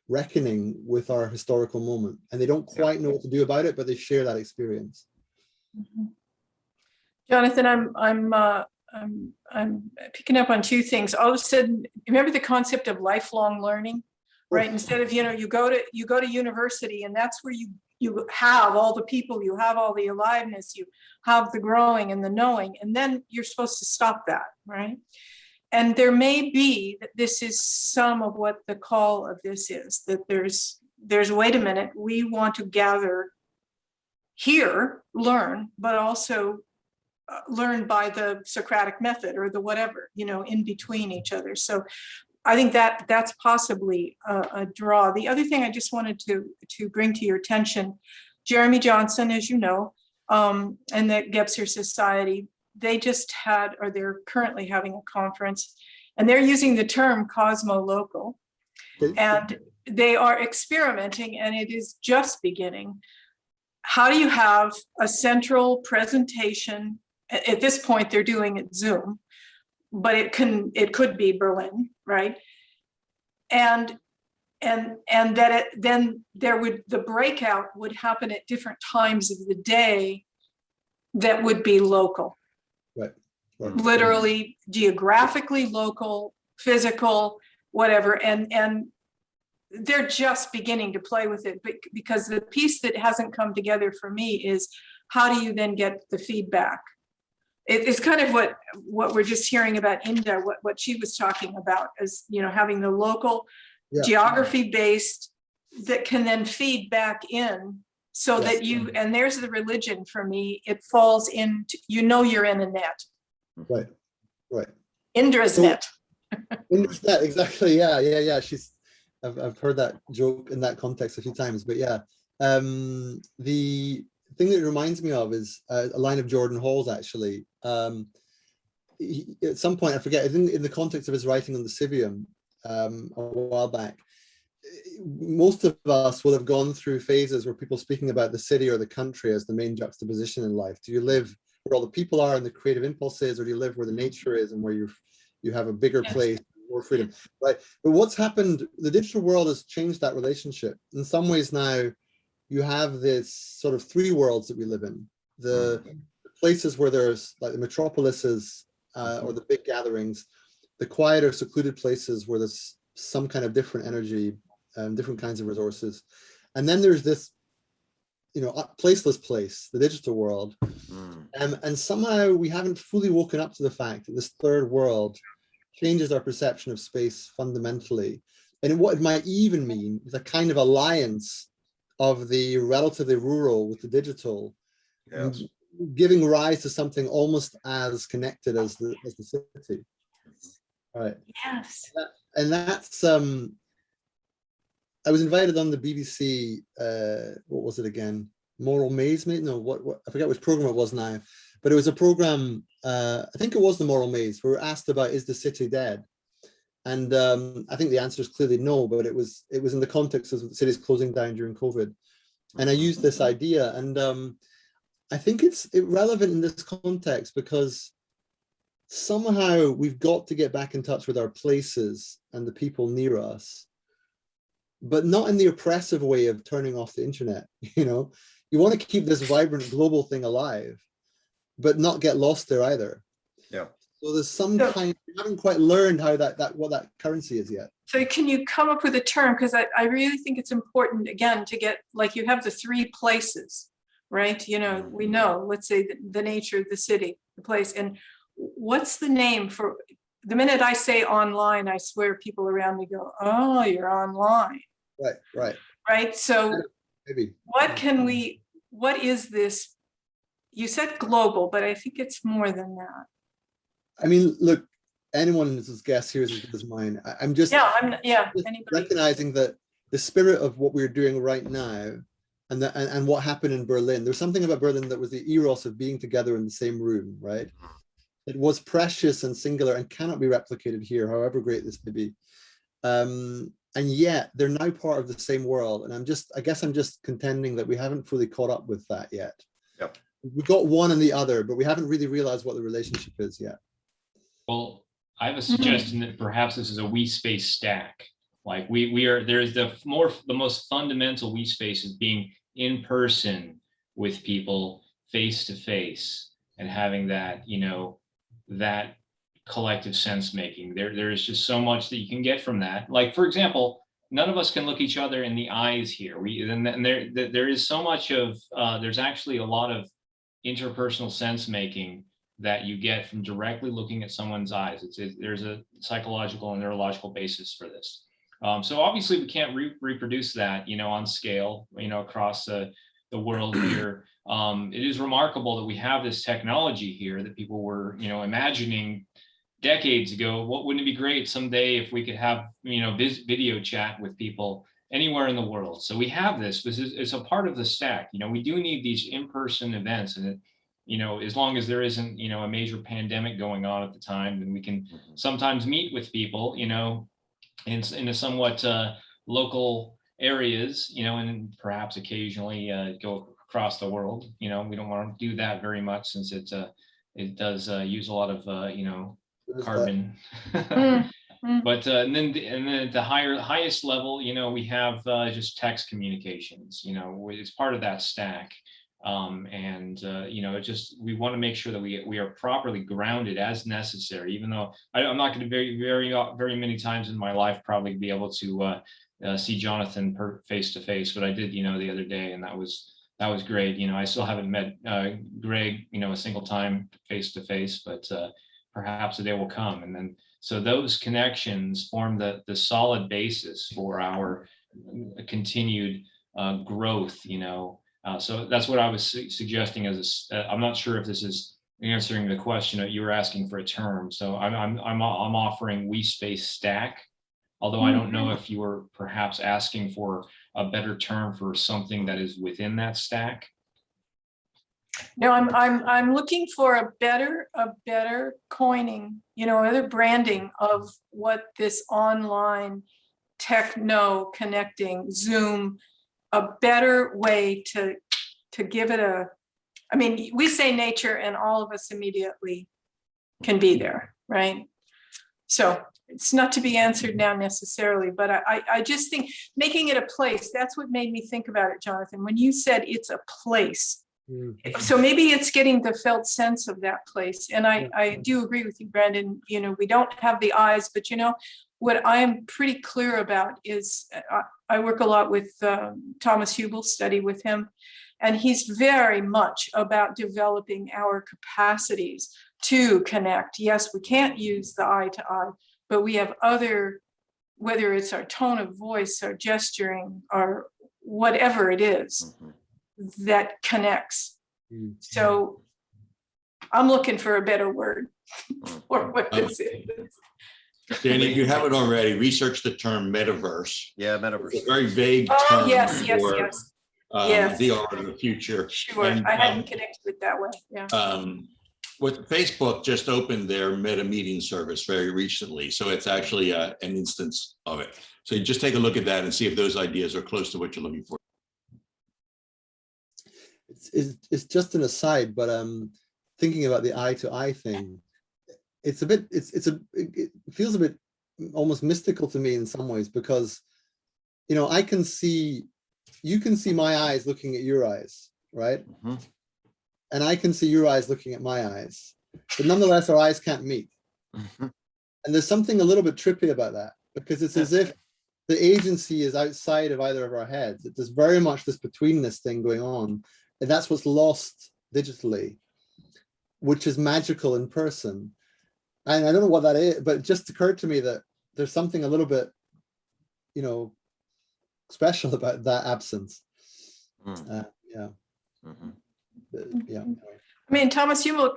reckoning with our historical moment, and they don't quite know what to do about it, but they share that experience. Jonathan, I'm picking up on two things. All of a sudden, remember the concept of lifelong learning, right? Instead of, you go to university, and that's where you have all the people, you have all the aliveness, you have the growing and the knowing, and then you're supposed to stop that, right? And there may be that this is some of what the call of this is, that there's wait a minute, we want to gather here, learn, but also learn by the Socratic method or the whatever, in between each other. So I think that's possibly a draw. The other thing I just wanted to bring to your attention, Jeremy Johnson, as you know, and the Gebser Society, they just had, or they're currently having a conference, and they're using the term cosmolocal, and they are experimenting, and it is just beginning. How do you have a central presentation? At this point, they're doing it Zoom, but it could be Berlin, right? And that then the breakout would happen at different times of the day that would be local. Right. Literally, geographically local, physical, whatever. And they're just beginning to play with it. But because the piece that hasn't come together for me is, how do you then get the feedback? It's kind of what we're just hearing about Inda, what she was talking about, is, having the local geography based that can then feed back in, so that and there's the religion for me, it falls into, you're in a net. Right. Indra's net. Indra's net, exactly. Yeah. I've heard that joke in that context a few times, but yeah. The thing that it reminds me of is a line of Jordan Hall's, actually. At some point, I forget, in the context of his writing on the Civium a while back, most of us will have gone through phases where people speaking about the city or the country as the main juxtaposition in life. Do you live where all the people are and the creative impulse is, or do you live where the nature is and where you have a bigger place, more freedom, right? But what's happened, the digital world has changed that relationship. In some ways now, you have this sort of three worlds that we live in. The places where there's like the metropolises or the big gatherings, the quieter, secluded places where there's some kind of different energy, different kinds of resources. And then there's this, placeless place, the digital world. And somehow we haven't fully woken up to the fact that this third world changes our perception of space fundamentally. And what it might even mean is a kind of alliance of the relatively rural with the digital, giving rise to something almost as connected as the city. Right. Yes. And that's I was invited on the BBC, what was it again? Moral Maze, mate? No, what I forget which program it was now, but it was a program, I think it was the Moral Maze, where we were asked about, is the city dead? And I think the answer is clearly no, but it was in the context of the cities closing down during COVID. And I used this idea, and I think it's relevant in this context because somehow we've got to get back in touch with our places and the people near us, but not in the oppressive way of turning off the internet. You want to keep this vibrant global thing alive, but not get lost there either. Yeah. So there's some kind, we haven't quite learned how what that currency is yet. So can you come up with a term? Because I really think it's important, again, to get, like, you have the three places, right? We know, let's say the nature of the city, the place. And what's the name for, the minute I say online, I swear people around me go, oh, you're online. Right. So maybe what is this? You said global, but I think it's more than that. I mean, look, anyone who's guest here is as good as mine. I'm just recognizing that the spirit of what we're doing right now and what happened in Berlin. There's something about Berlin that was the eros of being together in the same room, right? It was precious and singular and cannot be replicated here, however great this may be. And yet they're now part of the same world. And I guess I'm just contending that we haven't fully caught up with that yet. Yep. We got one and the other, but we haven't really realized what the relationship is yet. Well, I have a suggestion that perhaps this is a we space stack. Like there's the most fundamental we space is being in person with people face to face and having that, that collective sense making. There is just so much that you can get from that. Like, for example, none of us can look each other in the eyes here. There is so much of, there's actually a lot of interpersonal sense making that you get from directly looking at someone's eyes. There's a psychological and neurological basis for this. So obviously we can't reproduce that, on scale, across the world here. It is remarkable that we have this technology here that people were, imagining decades ago. What wouldn't it be great someday if we could have, video chat with people anywhere in the world? So we have this. It's a part of the stack. We do need these in-person events, and as long as there isn't, a major pandemic going on at the time, then we can sometimes meet with people, in a somewhat local areas, and perhaps occasionally go across the world. We don't want to do that very much since it does use a lot of carbon. But and then at the highest level, we have just text communications. It's part of that stack. We want to make sure that we are properly grounded as necessary, even though I'm not going to very many times in my life probably be able to see Jonathan face to face, but I did, the other day, and that was great. I still haven't met Gregg, a single time face to face, but perhaps a day will come. And then, so those connections form the solid basis for our continued growth, so that's what I was suggesting I'm not sure if this is answering the question that you were asking for a term. So I'm offering we space stack, although I don't know if you were perhaps asking for a better term for something that is within that stack. No, I'm looking for a better coining, other branding of what this online techno connecting Zoom, a better way to give it we say nature and all of us immediately can be there, right? So it's not to be answered now necessarily, but I just think making it a place, that's what made me think about it, Jonathan, when you said it's a place. So maybe it's getting the felt sense of that place. And I do agree with you, Brandon, we don't have the eyes, but what I am pretty clear about is I work a lot with Thomas Hubel's study with him, and he's very much about developing our capacities to connect. Yes, we can't use the eye to eye, but we have other, whether it's our tone of voice, our gesturing, or whatever it is that connects. So I'm looking for a better word for what this is. Danny, if you haven't already, research the term metaverse. Yeah, metaverse. It's a very vague term. Oh, yes. The art of the future. Sure, And, I hadn't connected with that one. Yeah. With Facebook just opened their Meta meeting service very recently, so it's actually an instance of it. So you just take a look at that and see if those ideas are close to what you're looking for. It's just an aside, but thinking about the eye to eye thing, it feels a bit almost mystical to me in some ways, because you can see my eyes looking at your eyes, right? And I can see your eyes looking at my eyes, but nonetheless our eyes can't meet. And there's something a little bit trippy about that, because it's as if the agency is outside of either of our heads. There's very much this betweenness thing going on, and that's what's lost digitally, which is magical in person. And I don't know what that is, but it just occurred to me that there's something a little bit, special about that absence. Thomas Hummel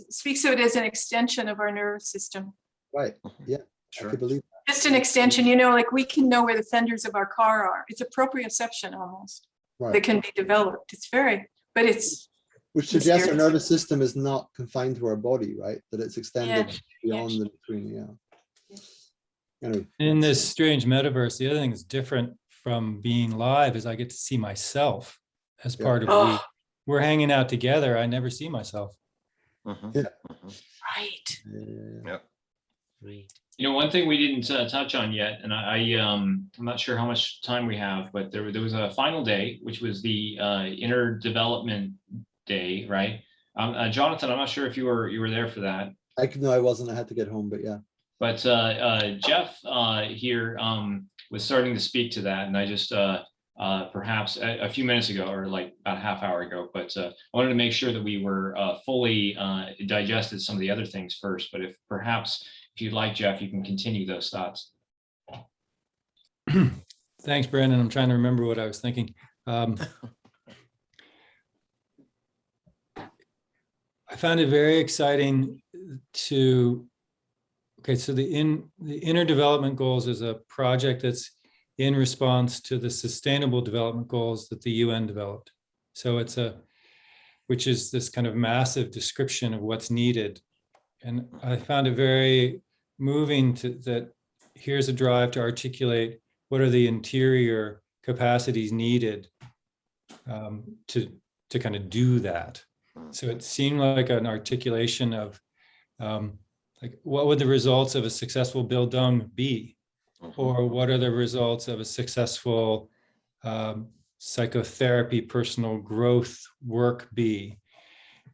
speaks of it as an extension of our nervous system. Right. Yeah. I could believe Just an extension, you know, like we can know where the fenders of our car are. It's a proprioception almost that. that Right. can be developed. It's very, but it's, Which suggests our mysterious. nervous system is not confined to our body, right? That it's extended Yeah, beyond the between, yeah. Anyway. In this strange metaverse, the other thing that's different from being live is I get to see myself as Yeah. part of Oh. we're hanging out together. I never see myself. Mhm. right. Yeah. You know, one thing we didn't touch on yet, and I'm not sure how much time we have, but there was a final day, which was the inner development day, right? Jonathan, I'm not sure if you were there for that. No, I wasn't. I had to get home, but yeah. But Jeff here was starting to speak to that, and I just perhaps a few minutes ago, or like about a half hour ago, but I wanted to make sure that we were fully digested some of the other things first. But if you'd like, Jeff, you can continue those thoughts. Thanks, Brandon. I'm trying to remember what I was thinking. I found it very exciting to, okay, so the inner development goals is a project that's in response to the sustainable development goals that the UN developed. So which is this kind of massive description of what's needed. And I found it very moving that here's a drive to articulate what are the interior capacities needed to kind of do that. So it seemed like an articulation of like, what would the results of a successful Bildung be? Or what are the results of a successful psychotherapy, personal growth work be?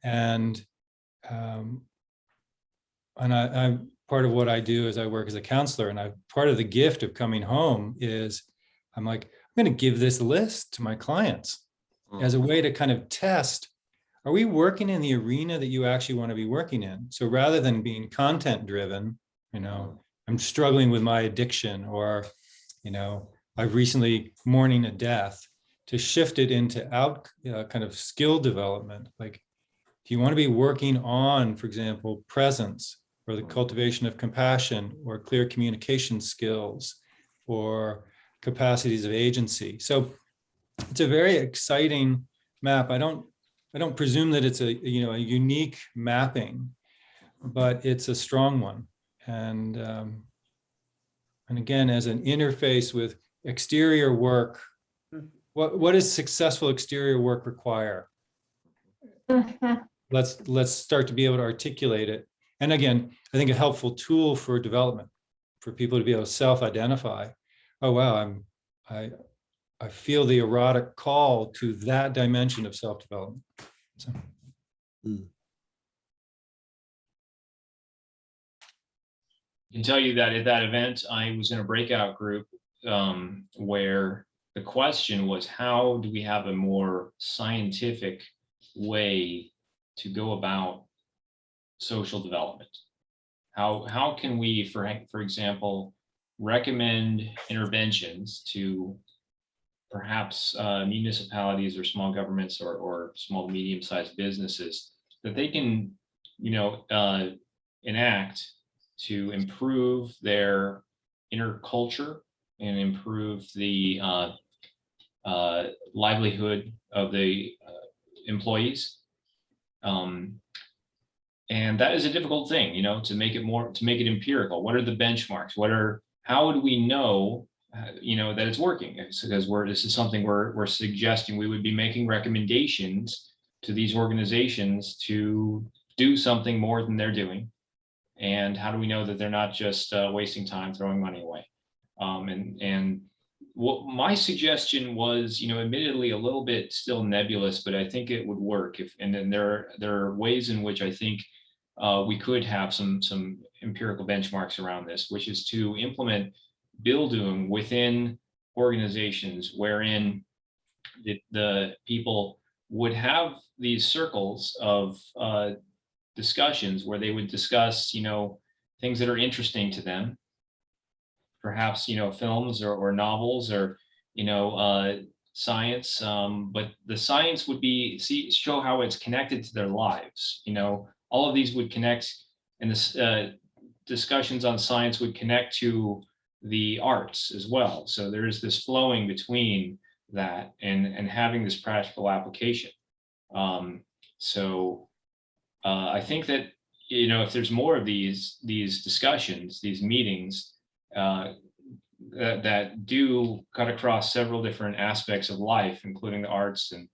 And I'm part of what I do is I work as a counselor, and part of the gift of coming home is I'm like, I'm going to give this list to my clients as a way to kind of test, are we working in the arena that you actually want to be working in? So rather than being content driven, you know, I'm struggling with my addiction, or, you know, I've recently mourning a death, to shift it into kind of skill development. Like, do you want to be working on, for example, presence, or the cultivation of compassion, or clear communication skills, or capacities of agency? So it's a very exciting map. I don't presume that it's a unique mapping, but it's a strong one. And again, as an interface with exterior work, what does successful exterior work require? Mhm. Let's start to be able to articulate it. And again, I think a helpful tool for development, for people to be able to self-identify. Oh wow, I feel the erotic call to that dimension of self-development. So. I can tell you that at that event, I was in a breakout group where the question was, how do we have a more scientific way to go about social development? How can we, for example, recommend interventions to perhaps municipalities or small governments or small to medium-sized businesses that they can, enact to improve their inner culture and improve the livelihood of the employees. And that is a difficult thing, to make it empirical. What are the benchmarks? How do we know, that it's working? Because this is something we're suggesting. We would be making recommendations to these organizations to do something more than they're doing. And how do we know that they're not just wasting time throwing money away? And what my suggestion was, admittedly a little bit still nebulous, but I think it would work. And then there are ways in which I think we could have some empirical benchmarks around this, which is to implement Bildung within organizations wherein the people would have these circles of discussions where they would discuss, things that are interesting to them, perhaps, films or novels or, science, but the science would show how it's connected to their lives. All of these would connect in this discussions on science would connect to the arts as well. So there is this flowing between that and having this practical application. I think that, if there's more of these discussions, these meetings that do cut across several different aspects of life, including the arts and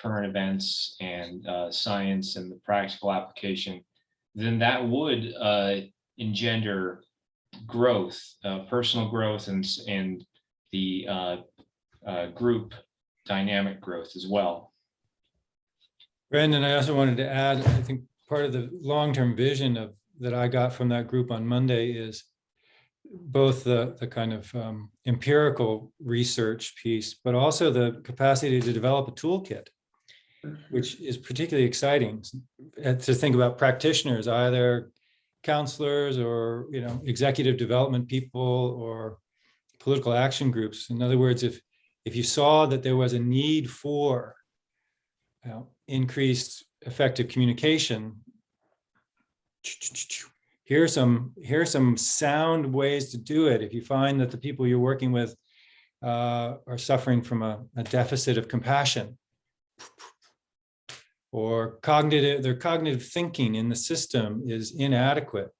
current events and science and the practical application, then that would engender growth, personal growth, and the group dynamic growth as well. Brandon, I also wanted to add, I think part of the long-term vision that I got from that group on Monday is both the kind of empirical research piece, but also the capacity to develop a toolkit, which is particularly exciting to think about practitioners, either counselors or executive development people or political action groups. In other words, if you saw that there was a need for increased effective communication, here are some sound ways to do it. If you find that the people you're working with are suffering from a deficit of compassion, or their cognitive thinking in the system is inadequate,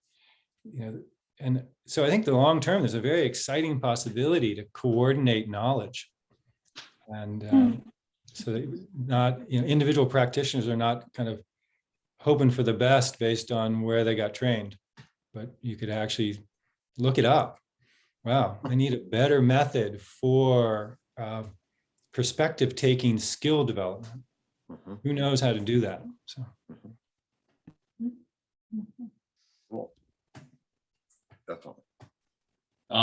and so I think the long term, there's a very exciting possibility to coordinate knowledge, and so that not individual practitioners are not kind of hoping for the best based on where they got trained, but you could actually look it up. Wow, I need a better method for perspective taking skill development. Who knows how to do that? So. Cool. Definitely.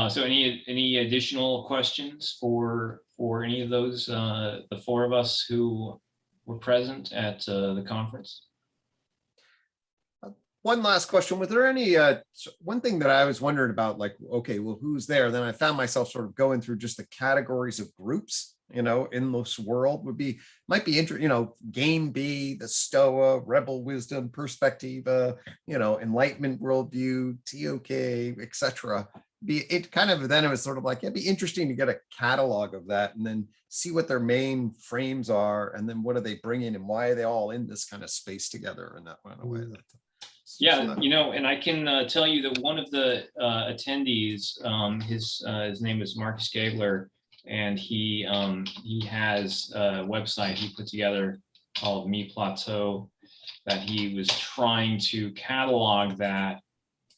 So any additional questions for any of those, the four of us who were present at the conference? One last question. Was there any, one thing that I was wondering about, like, okay, well, who's there? Then I found myself sort of going through just the categories of groups, in this world might be interesting, Game B, the Stoa, Rebel Wisdom, Perspectiva, Enlightenment Worldview, TOK, etc. Then it was sort of like, it'd be interesting to get a catalog of that and then see what their main frames are. And then what are they bringing and why are they all in this kind of space together in that kind of way? Yeah, and I can tell you that one of the attendees, his name is Marcus Gabler, and he has a website he put together called Me Plateau that he was trying to catalog that.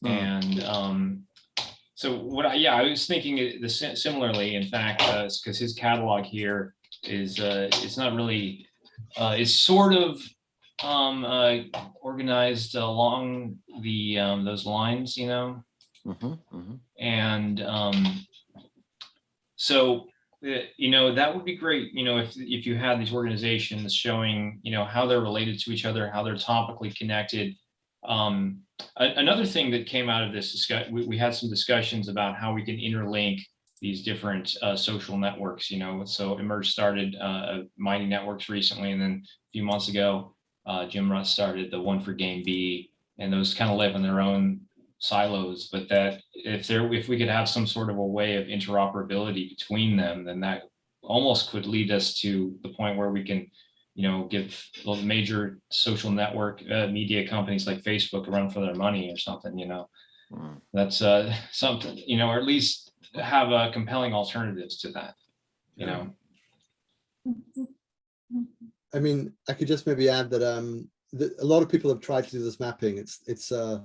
And so I was thinking similarly, in fact, because his catalog here is it's not really it's sort of organized along the those lines, and so that would be great, if you had these organizations showing how they're related to each other, how they're topically connected. Another thing that came out of this discussion, we had some discussions about how we can interlink these different social networks. So Emerge started Mighty Networks recently, and then a few months ago Jim Russ started the one for Game B, and those kind of live in their own silos, but that if we could have some sort of a way of interoperability between them, then that almost could lead us to the point where we can give major social network media companies like Facebook a run for their money or something. That's something, or at least have compelling alternatives to that. I mean, I could just maybe add that a lot of people have tried to do this mapping. It's an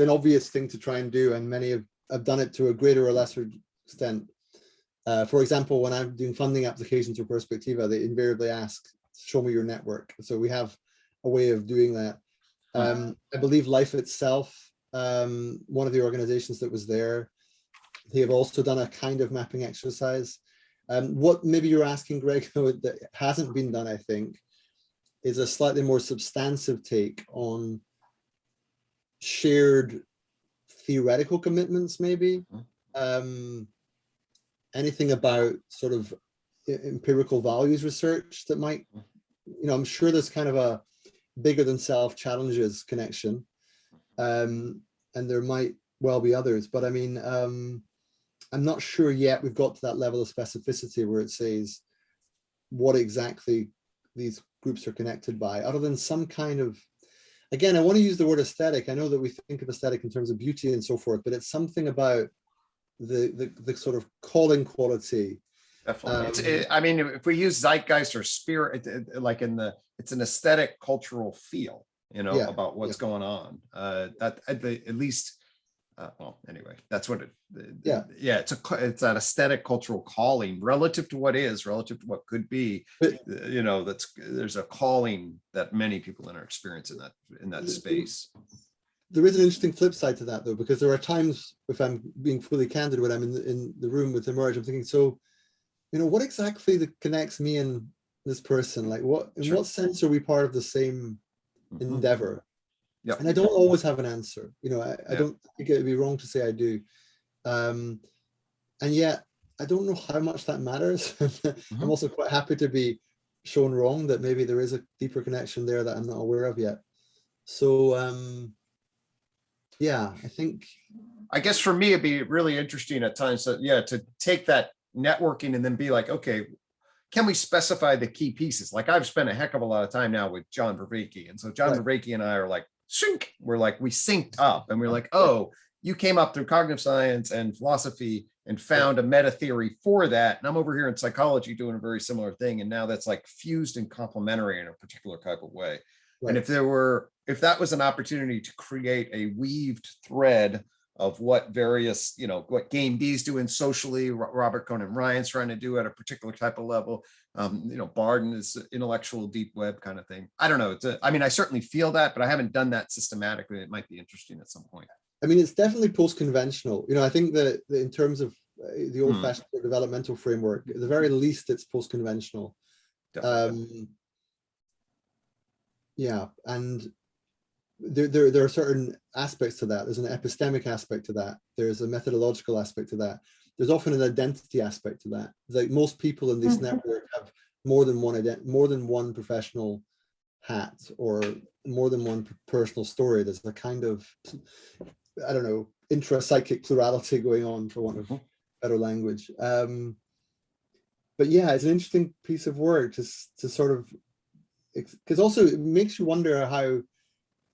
obvious thing to try and do, and many have done it to a greater or lesser extent. For example, when I'm doing funding applications for Perspectiva, they invariably ask, "Show me your network." So we have a way of doing that. I believe Life Itself, one of the organizations that was there, they have also done a kind of mapping exercise. What maybe you're asking, Greg, that hasn't been done, I think, is a slightly more substantive take on shared theoretical commitments, maybe. Anything about sort of empirical values research that might, I'm sure there's kind of a bigger than self challenges connection. And there might well be others, but I mean, I'm not sure yet we've got to that level of specificity where it says what exactly these groups are connected by, other than some kind of, again, I want to use the word aesthetic. I know that we think of aesthetic in terms of beauty and so forth, but it's something about the sort of calling quality. Definitely. I mean, if we use zeitgeist or spirit, like it's an aesthetic cultural feel, Yeah, about what's going on. That at least, well, anyway, that's what it. Yeah. It's an aesthetic cultural calling relative to what is, relative to what could be. But- there's a calling that many people are experiencing in that space. There is an interesting flip side to that, though, because there are times, if I'm being fully candid, when I'm in the room with Emerge, I'm thinking, so, what exactly connects me and this person? Like, in what sense are we part of the same endeavor? Yeah. And I don't always have an answer. I don't think it would be wrong to say I do. And yet, I don't know how much that matters. I'm also quite happy to be shown wrong, that maybe there is a deeper connection there that I'm not aware of yet. So, yeah, I guess for me, it'd be really interesting at times to take that networking and then be like, okay, can we specify the key pieces? Like I've spent a heck of a lot of time now with John Vervaeke. And so John Vervaeke and I are like, sync. We're like, we synced up and we're like, oh, you came up through cognitive science and philosophy and found a meta theory for that. And I'm over here in psychology doing a very similar thing. And now that's like fused and complementary in a particular type of way. Right. And if that was an opportunity to create a weaved thread of what various, what Game B's doing socially, Robert Conan Ryan's trying to do at a particular type of level, Barden is intellectual deep web kind of thing. I don't know. I certainly feel that, but I haven't done that systematically. It might be interesting at some point. I mean, it's definitely post-conventional. I think that in terms of the old-fashioned developmental framework, at the very least, it's post-conventional. Yeah, and there are certain aspects to that. There's an epistemic aspect to that. There's a methodological aspect to that. There's often an identity aspect to that. Like most people in this network have more than one professional hat or more than one personal story. There's a kind of, I don't know, intra-psychic plurality going on, for want of better language. But yeah, it's an interesting piece of work to sort of, because also it makes you wonder how,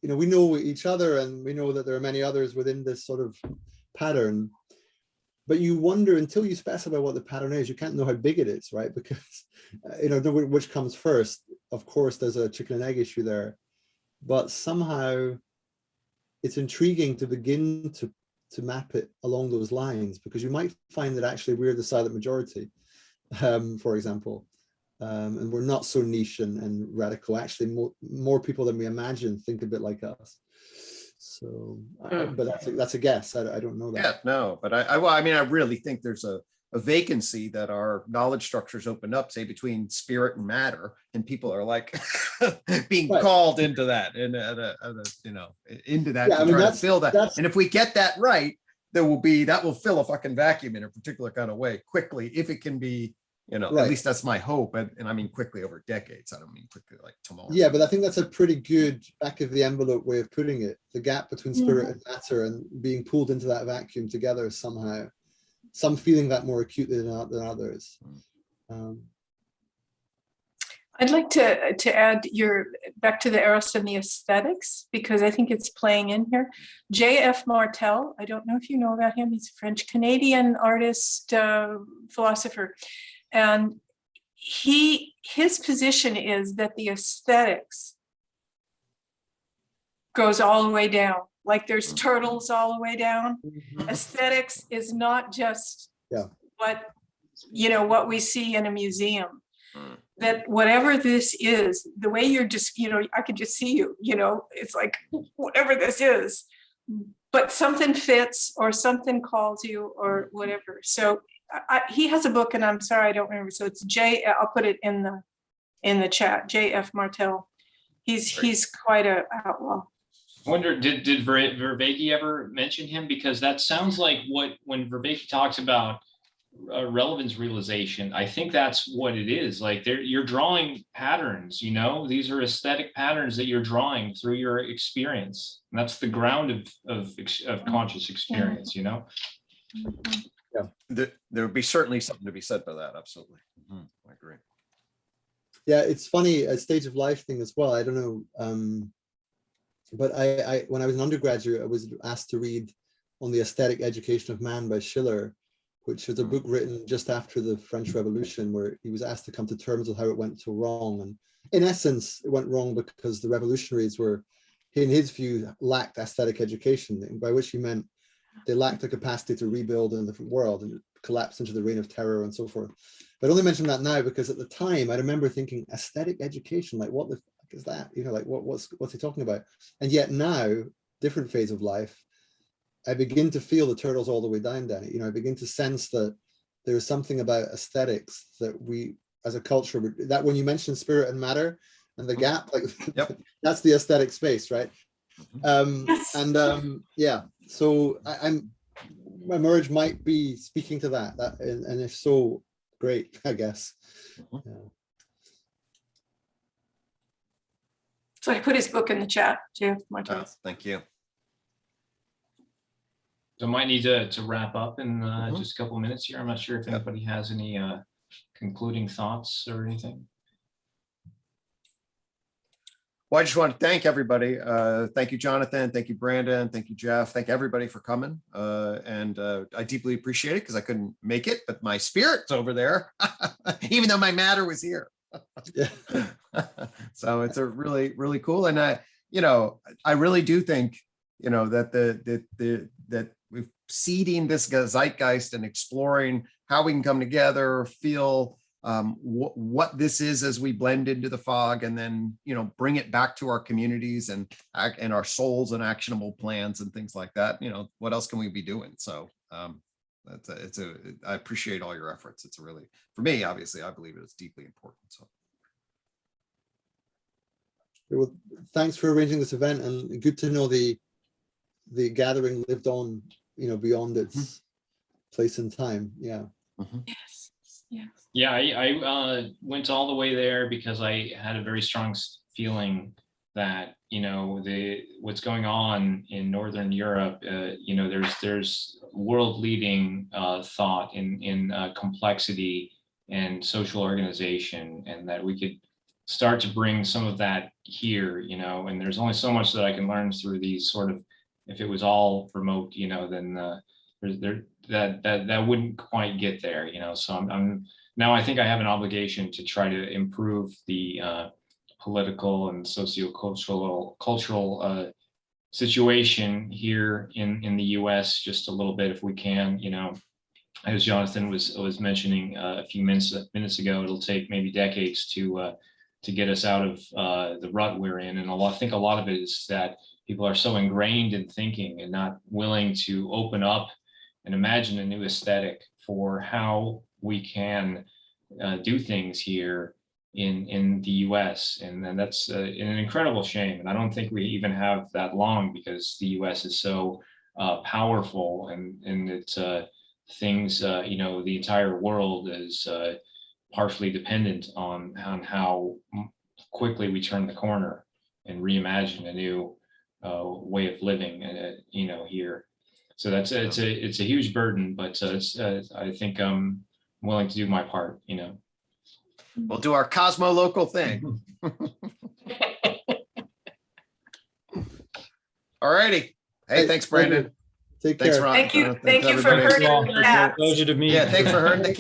we know each other and we know that there are many others within this sort of pattern, but you wonder until you specify what the pattern is, you can't know how big it is, right? Because, which comes first. Of course, there's a chicken and egg issue there, but somehow it's intriguing to begin to map it along those lines, because you might find that actually we're the silent majority, for example. And we're not so niche and radical. Actually, more people than we imagine think a bit like us. So, but that's a guess. I don't know that. Yeah, no, but I really think there's a vacancy that our knowledge structures open up, say between spirit and matter, and people are like being called into that and into that to try to fill that. And if we get that right, that will fill a fucking vacuum in a particular kind of way quickly, if it can be. At least that's my hope. And I mean quickly over decades. I don't mean quickly like tomorrow. Yeah, but I think that's a pretty good back of the envelope way of putting it. The gap between spirit and matter and being pulled into that vacuum together somehow. Some feeling that more acutely than others. I'd like to add back to the Eros and the aesthetics, because I think it's playing in here. J.F. Martel, I don't know if you know about him. He's a French-Canadian artist, philosopher. And his position is that the aesthetics goes all the way down. Like there's turtles all the way down. Aesthetics is not just what we see in a museum. That whatever this is, the way you're just, I could just see you, it's like whatever this is, but something fits or something calls you or whatever. So he has a book, and I'm sorry I don't remember. So it's I'll put it in the chat. J.F. Martel. He's quite a outlaw. I wonder, did Vervaeke ever mention him? Because that sounds like when Vervaeke talks about relevance realization. I think that's what it is. Like you're drawing patterns, you know, these are aesthetic patterns that you're drawing through your experience. And that's the ground of conscious experience, you know? There would be certainly something to be said for that. Absolutely. I agree. Yeah, it's funny, a stage of life thing as well. I don't know. But I when I was an undergraduate, I was asked to read On the Aesthetic Education of Man by Schiller, which was a book written just after the French Revolution, where he was asked to come to terms with how it went so wrong. And in essence, it went wrong because the revolutionaries were, in his view, lacked aesthetic education, by which he meant they lacked the capacity to rebuild in a different world, and it collapsed into the reign of terror and so forth. But I only mention that now because at the time I remember thinking, aesthetic education, like what the fuck is that? You know, like what's he talking about? And yet now, different phase of life, I begin to feel the turtles all the way down, Danny. You know, I begin to sense that there is something about aesthetics that we, as a culture, that when you mention spirit and matter and the gap, like that's the aesthetic space, right? Yeah. So my merge might be speaking to that, and if so, great, I guess. Yeah. So I put his book in the chat, Jeff. Thank you. So I might need to wrap up in just a couple of minutes here. I'm not sure if anybody has any concluding thoughts or anything. Well, I just want to thank everybody. Thank you, Jonathan. Thank you, Brandon. Thank you, Jeff. Thank everybody for coming. And I deeply appreciate it because I couldn't make it, but my spirit's over there, even though my matter was here. So it's a really, really cool. And I really do think, that that we're seeding this zeitgeist and exploring how we can come together, feel what this is as we blend into the fog, and then bring it back to our communities and our souls and actionable plans and things like that. What else can we be doing? So I appreciate all your efforts. It's a really, for me, obviously, I believe it's deeply important. So. Well, thanks for arranging this event, and good to know the gathering lived on, beyond its place and time. Yeah. Yes. Yes. Yeah, I went all the way there because I had a very strong feeling that what's going on in Northern Europe, there's world-leading thought in complexity and social organization, and that we could start to bring some of that here, and there's only so much that I can learn through these sort of, if it was all remote, then that wouldn't quite get there, so I'm now I think I have an obligation to try to improve the political and cultural situation here in the US just a little bit, if we can. As Jonathan was mentioning a few minutes ago, it'll take maybe decades to get us out of the rut we're in, and I think a lot of it is that people are so ingrained in thinking and not willing to open up and imagine a new aesthetic for how we can do things here in the US. And then that's an incredible shame. And I don't think we even have that long, because the US is so powerful, and it's things, the entire world is partially dependent on how quickly we turn the corner and reimagine a new way of living, here. So it's a huge burden, but I think I'm willing to do my part. We'll do our Cosmo local thing. All righty. Hey, thanks, Brandon. Take Thanks, care. Ron. Thank you. Thank you for everybody. hurting the cats. Pleasure to meet you. Yeah, thanks for hurting the